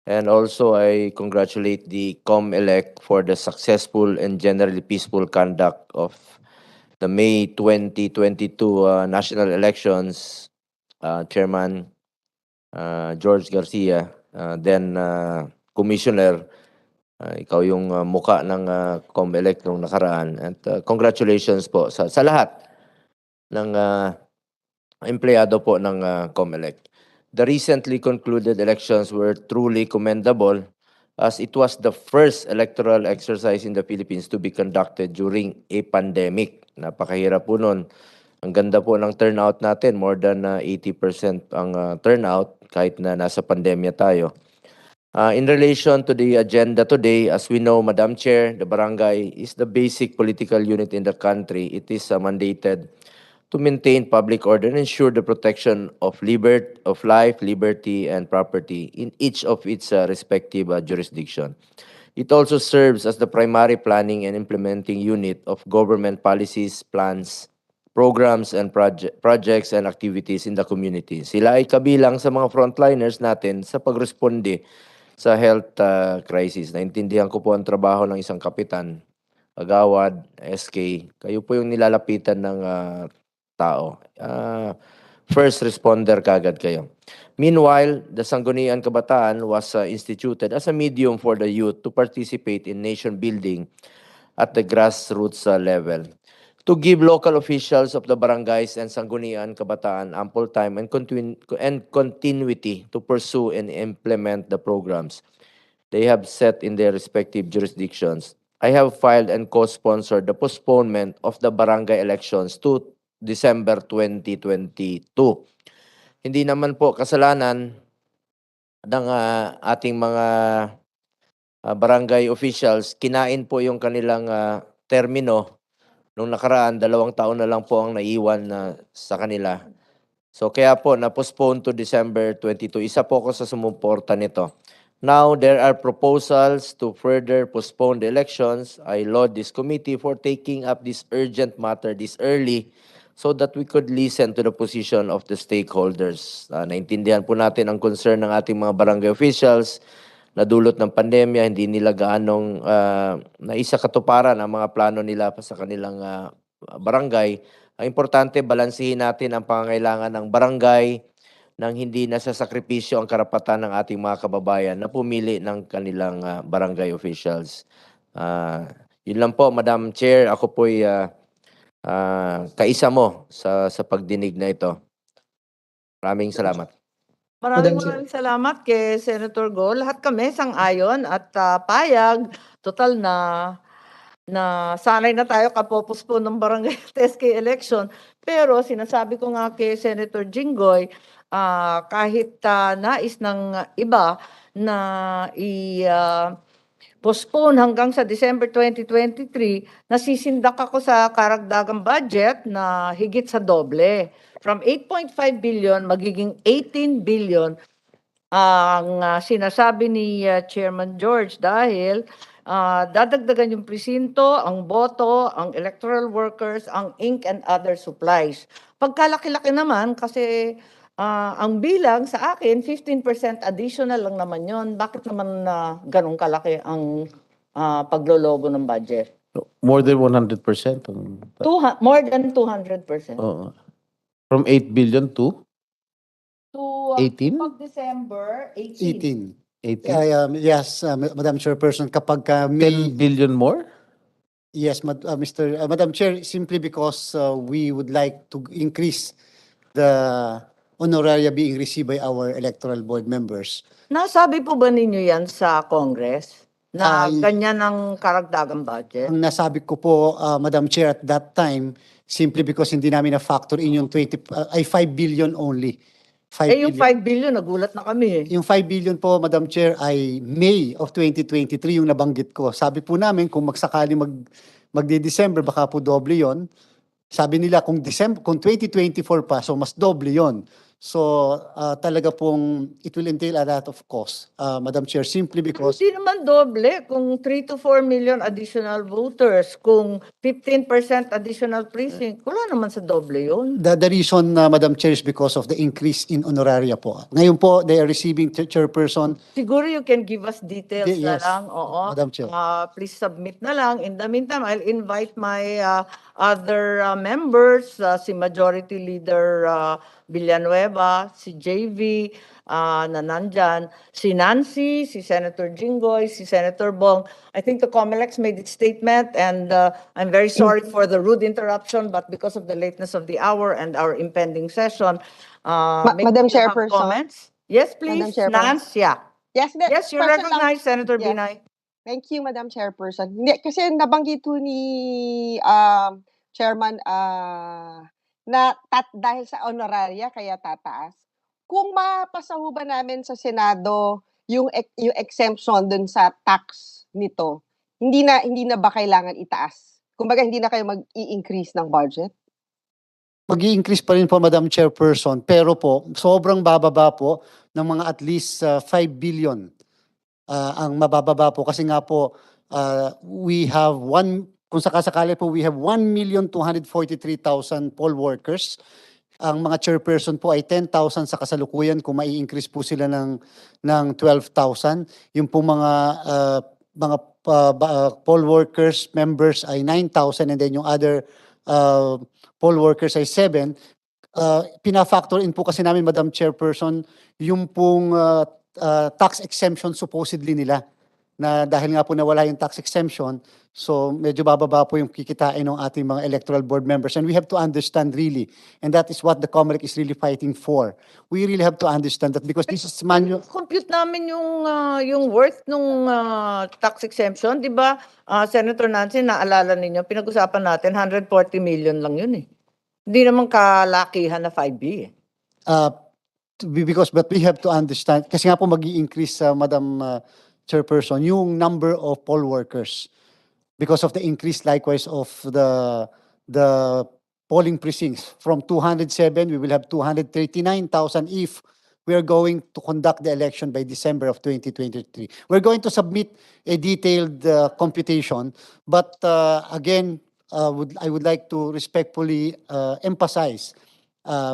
And also, I congratulate the COMELEC for the successful and generally peaceful conduct of the May 2022 national elections. Chairman George Garcia, then Commissioner, ikaw yung muka ng COMELEC nung nakaraan. And congratulations po sa lahat ng empleyado po ng COMELEC. The recently concluded elections were truly commendable as it was the first electoral exercise in the Philippines to be conducted during a pandemic. Napakahirap po nun. Ang ganda po ng turnout natin, more than 80% ang turnout kahit na nasa pandemya tayo. In relation to the agenda today, as we know, Madam Chair, the barangay is the basic political unit in the country. It is mandated to maintain public order and ensure the protection of life, liberty, and property in each of its respective jurisdiction. It also serves as the primary planning and implementing unit of government policies, plans, programs, and projects and activities in the community. Sila ay kabilang sa mga frontliners natin sa pagresponde sa health crisis. Naintindihan ko po ang trabaho ng isang kapitan, agawad, SK. Kayo po yung nilalapitan ng tao. First responder kagad kayo. Meanwhile, the Sangguniang Kabataan was instituted as a medium for the youth to participate in nation building at the grassroots level. To give local officials of the barangays and Sangguniang Kabataan ample time and continuity to pursue and implement the programs they have set in their respective jurisdictions. I have filed and co-sponsored the postponement of the barangay elections to December 2022. Hindi naman po kasalanan ng ating mga barangay officials, kinain po yung kanilang termino Nung nakaraan, 2 taon na lang po ang naiwan na sa kanila. So kaya po, na-postpone to December 22. Isa po ako sa sumuporta nito. Now, there are proposals to further postpone the elections. I laud this committee for taking up this urgent matter this early so that we could listen to the position of the stakeholders. Naintindihan po natin ang concern ng ating mga barangay officials na dulot ng pandemya, hindi nila gaanong naisa katuparan ang mga plano nila pa sa kanilang barangay. Ang importante, balansehin natin ang pangangailangan ng barangay nang hindi nasasakripisyo ang karapatan ng ating mga kababayan na pumili ng kanilang barangay officials. Yun lang po, Madam Chair. Ako po'y kaisa mo sa pagdinig na ito. Maraming salamat. Maraming Madam Chair. maraming salamat kay Senator Go. Lahat kami sang-ayon at payag. Total na sanay na tayo kapopospon ng barangay at SK election. Pero sinasabi ko nga kay Senator Jinggoy, kahit nais ng iba na postpone hanggang sa December 2023, nasisindak ako sa karagdagang budget na higit sa doble. From 8.5 billion, magiging 18 billion ang sinasabi ni Chairman George dahil dadagdagan yung presinto, ang boto, ang electoral workers, ang ink and other supplies. Pagkalaki-laki naman kasi ang bilang sa akin, 15% additional lang naman yon. Bakit naman ganun kalaki ang paglologo ng budget? More than 100%. More than 200%. Oo. From 8 billion to To 18? December 18. 18. 18? Yes, Madam Chairperson, kapag may 10 billion more? yes, Madam Chair, simply because we would like to increase the honoraria being received by our electoral board members. Nasabi po ba ninyo yan sa Congress? Na Ay. ganyan ang karagdagang budget? Ang nasabi ko po, Madam Chair, at that time, simply because hindi namin na-factor in yung 5 billion only. 5 Yung 5 billion, nagulat na kami eh. Yung 5 billion po, Madam Chair, ay May of 2023 yung nabanggit ko. Sabi po namin, kung magsakali magdi-December, baka po doble yon. Sabi nila, kung 2024 pa, so mas doble yon. So, talaga pong, it will entail a lot of cost, Madam Chair, simply because Hindi naman doble kung 3 to 4 million additional voters, kung 15% additional precinct, wala naman sa doble yun. the reason, Madam Chair, is because of the increase in honoraria po. Ngayon po, they are receiving chairperson. Siguro you can give us details na Yes, lang. Oo. Madam Chair. Please submit na lang. In the meantime, I'll invite my other members, si Majority Leader Villanueva, si JV na nandyan, si Nancy, si Senator Jinggoy, si Senator Bong. I think the COMELEC made its statement and I'm very sorry for the rude interruption, but because of the lateness of the hour and our impending session, maybe Madam you have Chairperson? comments? Yes, please. Madam Chairperson? Nance, yeah. Yes, Yes, you're person lang- recognized, Senator Yes. Binay. Thank you, Madam Chairperson. Hindi, kasi nabanggit po ni Chairman na dahil sa honoraria kaya tataas. Kung mapasa ho ba namin sa Senado yung exemption dun sa tax nito, hindi na ba kailangan itaas? Kumbaga hindi na kayo mag-i-increase ng budget? Mag-i-increase pa rin po, Madam Chairperson, pero po, sobrang bababa po ng mga at least 5 billion ang mabababa po. Kasi nga po, we have kung sakasakali po, we have 1,243,000 poll workers. Ang mga chairperson po ay 10,000 sa kasalukuyan kung mai-increase po sila ng 12,000. Yung po mga poll workers members ay 9,000 and then yung other poll workers ay 7. Pina-factor in po kasi namin, Madam Chairperson, yung pong tax exemption supposedly nila na dahil nga po nawala yung tax exemption, so medyo bababa po yung kikitain ng ating mga electoral board members. And we have to understand really, and that is what the COMELEC is really fighting for. We really have to understand that because this is manual. Compute namin yung worth nung tax exemption, di ba? Senator Nancy, naalala ninyo, pinag-usapan natin 140 million lang yun eh. Hindi naman kalakihan na 5B eh. But we have to understand, kasi nga po mag-i-increase, Madam Chairperson, yung number of poll workers because of the increase likewise of the the polling precincts. From 207, we will have 239,000 if we are going to conduct the election by December of 2023. We're going to submit a detailed computation, but again, I would like to respectfully emphasize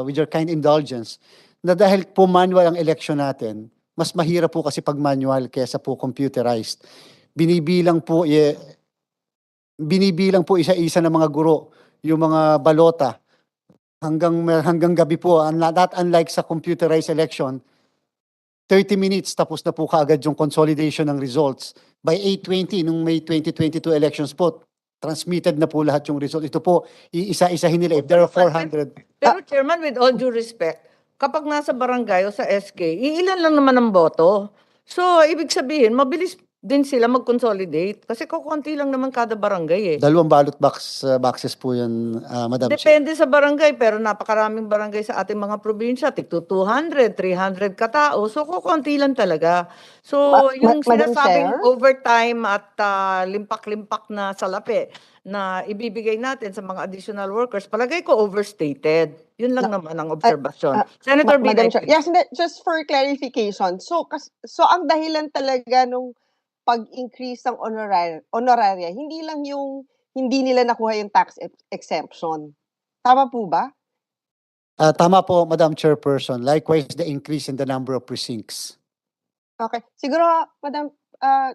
with your kind indulgence na dahil po manual ang election natin, mas mahirap po kasi pag manual kaysa po computerized. Binibilang po isa-isa ng mga guro yung mga balota hanggang gabi po. Not unlike sa computerized election, 30 minutes tapos na po kaagad yung consolidation ng results. By 8:20 nung May 2022 elections po, transmitted na po lahat yung result. Ito po, iisa-isahin nila. If there are 400, Pero Chairman, with all due respect, kapag nasa barangay o sa SK, iilan lang naman ang boto. So, ibig sabihin, mabilis din sila mag-consolidate kasi kukunti lang naman kada barangay eh. dalawang boxes po yan, Madam Chair. Depende sa barangay, pero napakaraming barangay sa ating mga probinsya, tigto 200, 300 katao, so kukunti lang talaga. So, yung Madam sinasabing Chair? overtime at limpak-limpak na salapi na ibibigay natin sa mga additional workers, palagay ko overstated. Yun lang naman ang obserbasyon. Senator Madam Binay, Chair, please. yes, just for clarification. So ang dahilan talaga nung pag-increase ng honoraria, hindi lang yung hindi nila nakuha yung tax exemption. Tama po ba? Tama po, Madam Chairperson. Likewise, the increase in the number of precincts. Okay. Siguro, Madam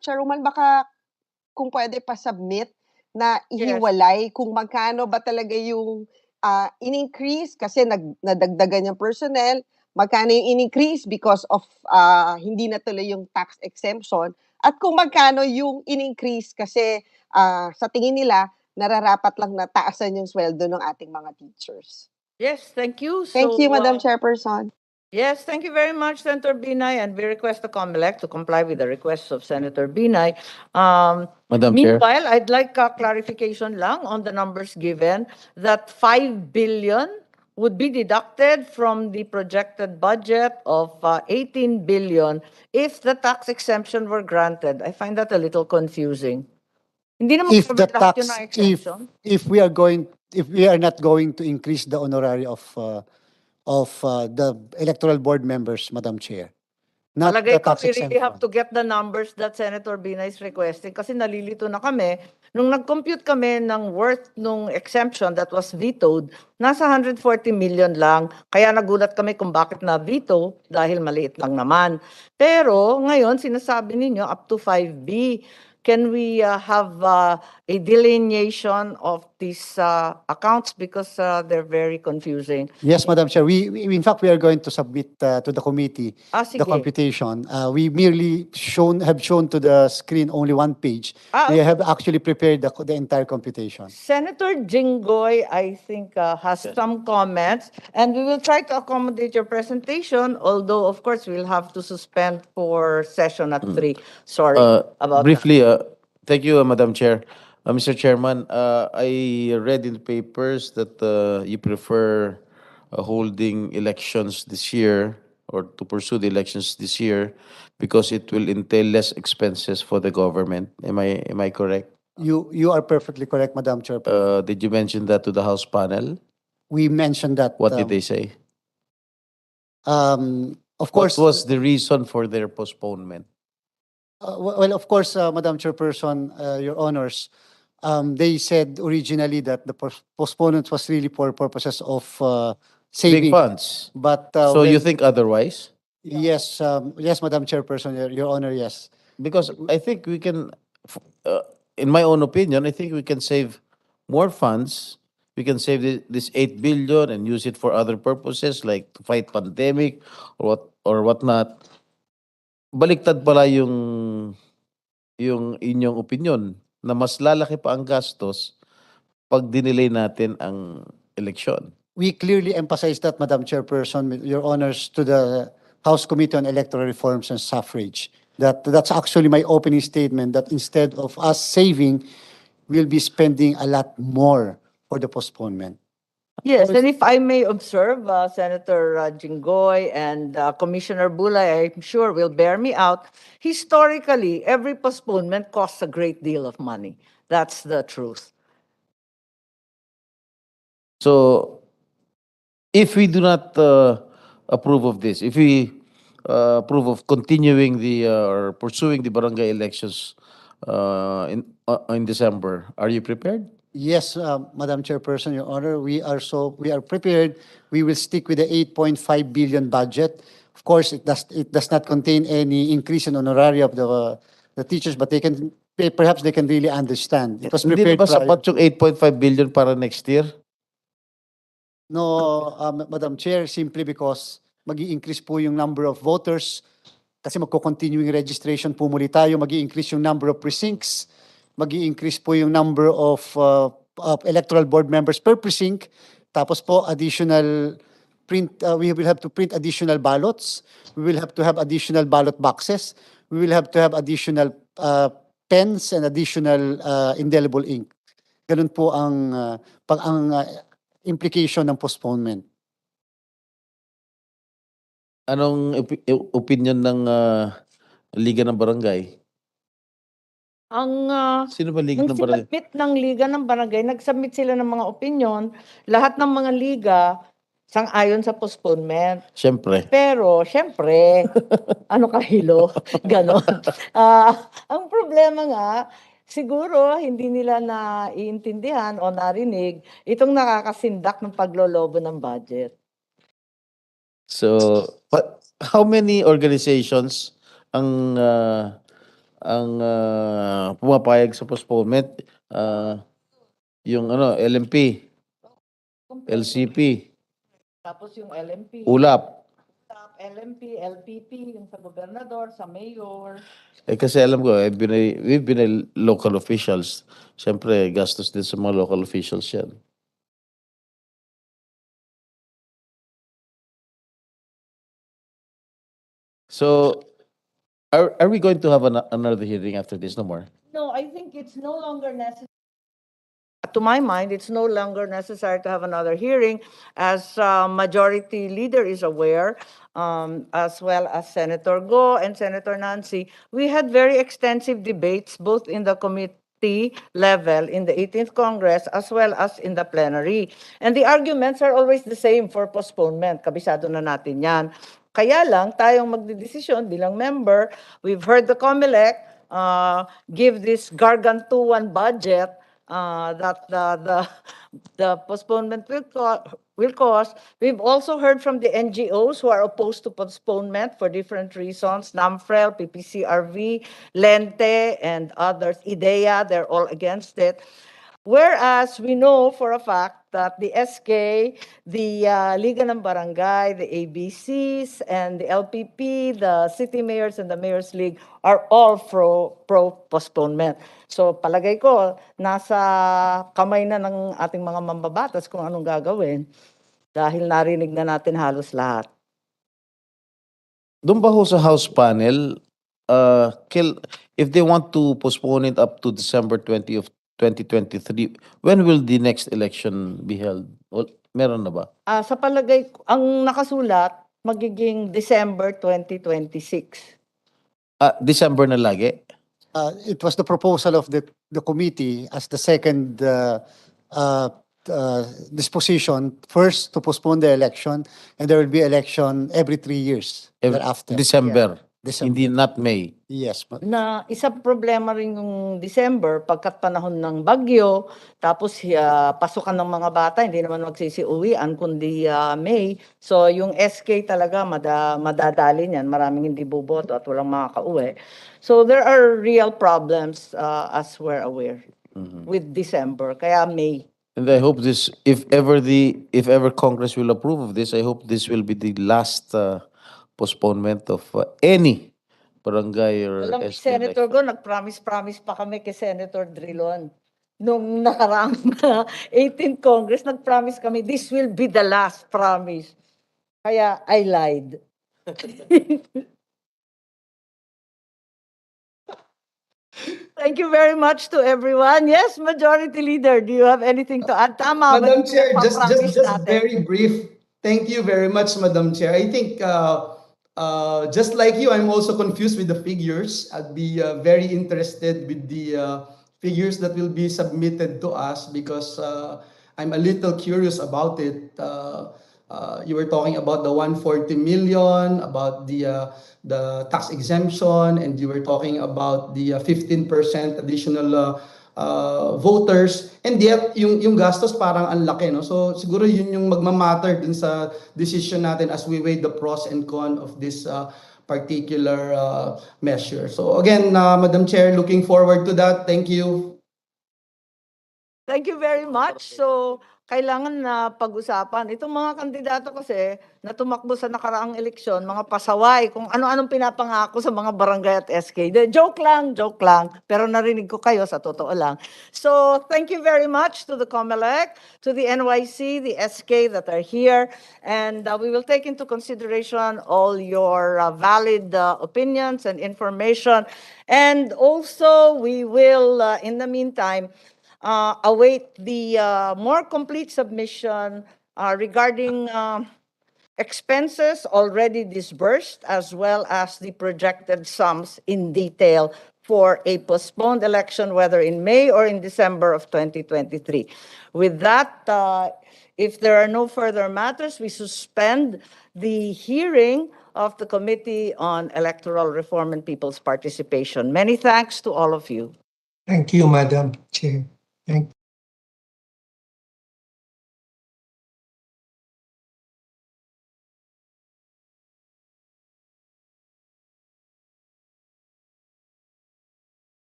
Chairwoman, baka kung pwede pa-submit na ihiwalay kung magkano ba talaga yung in-increase kasi nadagdagan yung personnel, magkano yung in-increase because of hindi na tuloy yung tax exemption, at kung magkano yung in-increase kasi sa tingin nila, nararapat lang na taasan yung sweldo ng ating mga teachers. Yes, thank you. Thank you, So, Madam Chairperson. Yes, thank you very much, Senator Binay, and we request the COMELEC to comply with the requests of Senator Binay. Madam Chair. Meanwhile, I'd like a clarification lang on the numbers given that 5 billion would be deducted from the projected budget of 18 billion if the tax exemption were granted. I find that a little confusing. Hindi naman If the covered lahat yun tax, ng exemption. if we are not going to increase the honorary of the electoral board members, Madam Chair. Not the Palagay ko, tax we really have exemption. to get the numbers that Senator Binay is requesting kasi nalilito na kami. Nung nag-compute kami ng worth nung exemption that was vetoed, nasa 140 million lang. Kaya nagulat kami kung bakit na veto dahil maliit lang naman. Pero ngayon, sinasabi ninyo up to 5B. Can we have a delineation of these accounts because they're very confusing? Yes, Madam Chair. In fact, we are going to submit to the committee the Sige. computation. We merely have shown to the screen only one page. We Okay. have actually prepared the entire computation. Senator Jinggoy, I think, has some comments, and we will try to accommodate your presentation, although, of course, we'll have to suspend for session at 3. Sorry about Briefly, thank you, Madam Chair. Mr. Chairman, I read in the papers that you prefer holding elections this year or to pursue the elections this year because it will entail less expenses for the government. Am I correct? You are perfectly correct, Madam Chair. Did you mention that to the House panel? We mentioned that. What did they say? Of course, What was the reason for their postponement? well, of course, Madam Chairperson, Your Honors, they said originally that the postponement was really for purposes of Big saving. funds. But So you when- think otherwise? Yes, yes, Madam Chairperson, Your Honor, yes. Because I think we can, in my own opinion, I think we can save more funds. We can save this 8 billion and use it for other purposes like to fight pandemic or whatnot. Baliktad pala yung inyong opinion na mas lalaki pa ang gastos pag dinelay natin ang eleksyon. We clearly emphasize that, Madam Chairperson, Your Honors, to the House Committee on Electoral Reforms and Suffrage. That's actually my opening statement, that instead of us saving, we'll be spending a lot more for the postponement. Yes, and if I may observe, Senator Jinggoy and Commissioner Bulay, I'm sure will bear me out. Historically, every postponement costs a great deal of money. That's the truth. So if we do not approve of this, if we approve of continuing the or pursuing the barangay elections in December, are you prepared? Yes, Madam Chairperson, Your Honor, we are prepared. We will stick with the 8.5 billion budget. Of course, it does not contain any increase in honoraria of the teachers, but perhaps they can really understand. It was Hindi na prepared ba prior. sapat yung 8.5 billion para next year? No, Madam Chair, simply because magi-increase po yung number of voters kasi magko-continue yung registration po muli tayo, magi-increase yung number of precincts, magi-increase po yung number of electoral board members per precinct, tapos po additional we will have to print additional ballots, we will have to have additional ballot boxes, we will have to have additional pens and additional indelible ink. Ganun po ang implication ng postponement. Anong opinion ng Liga ng Barangay? Sino ba Liga Nung ng Barangay? sinabmit ng Liga ng Barangay, nag-submit sila ng mga opinion, lahat ng mga liga sang-ayon sa postponement. Siyempre. Pero, syempre, ano kahilo? Ganon. Ang problema nga, siguro hindi nila naiintindihan o narinig itong nakakasindak ng paglolobo ng budget. So, how many organizations ang pumapayag sa postponement? Yung LMP, LCP, Tapos yung LMP. ULAP. LMP, LPP, yung sa gobernador, sa mayor. Kasi alam ko, we've been local officials. Siyempre, gastos din sa mga local officials yan. So, are we going to have another hearing after this? No more? No, I think it's no longer necessary. To my mind, it's no longer necessary to have another hearing, as Majority Leader is aware, as well as Senator Go and Senator Nancy. We had very extensive debates both in the committee level in the 18th Congress as well as in the plenary. And the arguments are always the same for postponement. Kabisado na natin yan. Kaya lang, tayong magdidesisyon bilang member, we've heard the COMELEC give this gargantuan budget that the postponement will cause. We've also heard from the NGOs who are opposed to postponement for different reasons, NAMFREL, PPCRV, Lente, and others, IDEA, they're all against it. Whereas we know for a fact that the SK, the Liga ng Barangay, the ABCs, and the LPP, the City Mayors and the Mayors League are all pro postponement. So palagay ko, nasa kamay na ng ating mga mambabatas kung anong gagawin dahil narinig na natin halos lahat. Doon ba ho sa House panel, if they want to postpone it up to December 20 of 2023, when will the next election be held? Meron na ba? Sa palagay ko, ang nakasulat, magiging December 2026. December na lagi? It was the proposal of the committee as the second disposition, first to postpone the election, and there will be election every 3 years thereafter. December. Yeah, December. Hindi not May. Yes. Na isa problema rin yung December pagkat panahon ng bagyo, tapos pasukan ng mga bata, hindi naman magsisiuwian kundi May. So yung SK talaga madadali niyan, maraming hindi boboto at walang makakauwi. So there are real problems as we're aware with December, kaya May. And I hope this, if ever Congress will approve of this, I hope this will be the last postponement of any barangay or Alam, SK Senator election. Go, nag-promise pa kami kay Senator Drilon. Nung nakaraang 18th Congress, nag-promise kami, this will be the last promise. Kaya I lied. Thank you very much to everyone. Yes, Majority Leader, do you have anything to add? Tama. Madam Chair, just papromise natin. very brief. Thank you very much, Madam Chair. I think just like you, I'm also confused with the figures. I'd be very interested with the figures that will be submitted to us because I'm a little curious about it. You were talking about the 140 million, about the tax exemption, and you were talking about the 15% additional voters, and yet yung gastos parang ang laki, no? So siguro yun yung magmamatter dun sa decision natin as we weigh the pros and cons of this particular measure. So again, Madam Chair, looking forward to that. Thank you. Thank you very much. So, kailangan na pag-usapan. Itong mga kandidato kasi na tumakbo sa nakaraang eleksyon, mga pasaway, kung ano-anong pinapangako sa mga barangay at SK. Joke lang, joke lang. Pero narinig ko kayo sa totoo lang. So, thank you very much to the COMELEC, to the NYC, the SK that are here. And we will take into consideration all your valid opinions and information. And also, we will, in the meantime, await the more complete submission regarding expenses already disbursed, as well as the projected sums in detail for a postponed election, whether in May or in December of 2023. With that, if there are no further matters, we suspend the hearing of the Committee on Electoral Reform and People's Participation. Many thanks to all of you. Thank you, Madam Chair. Thank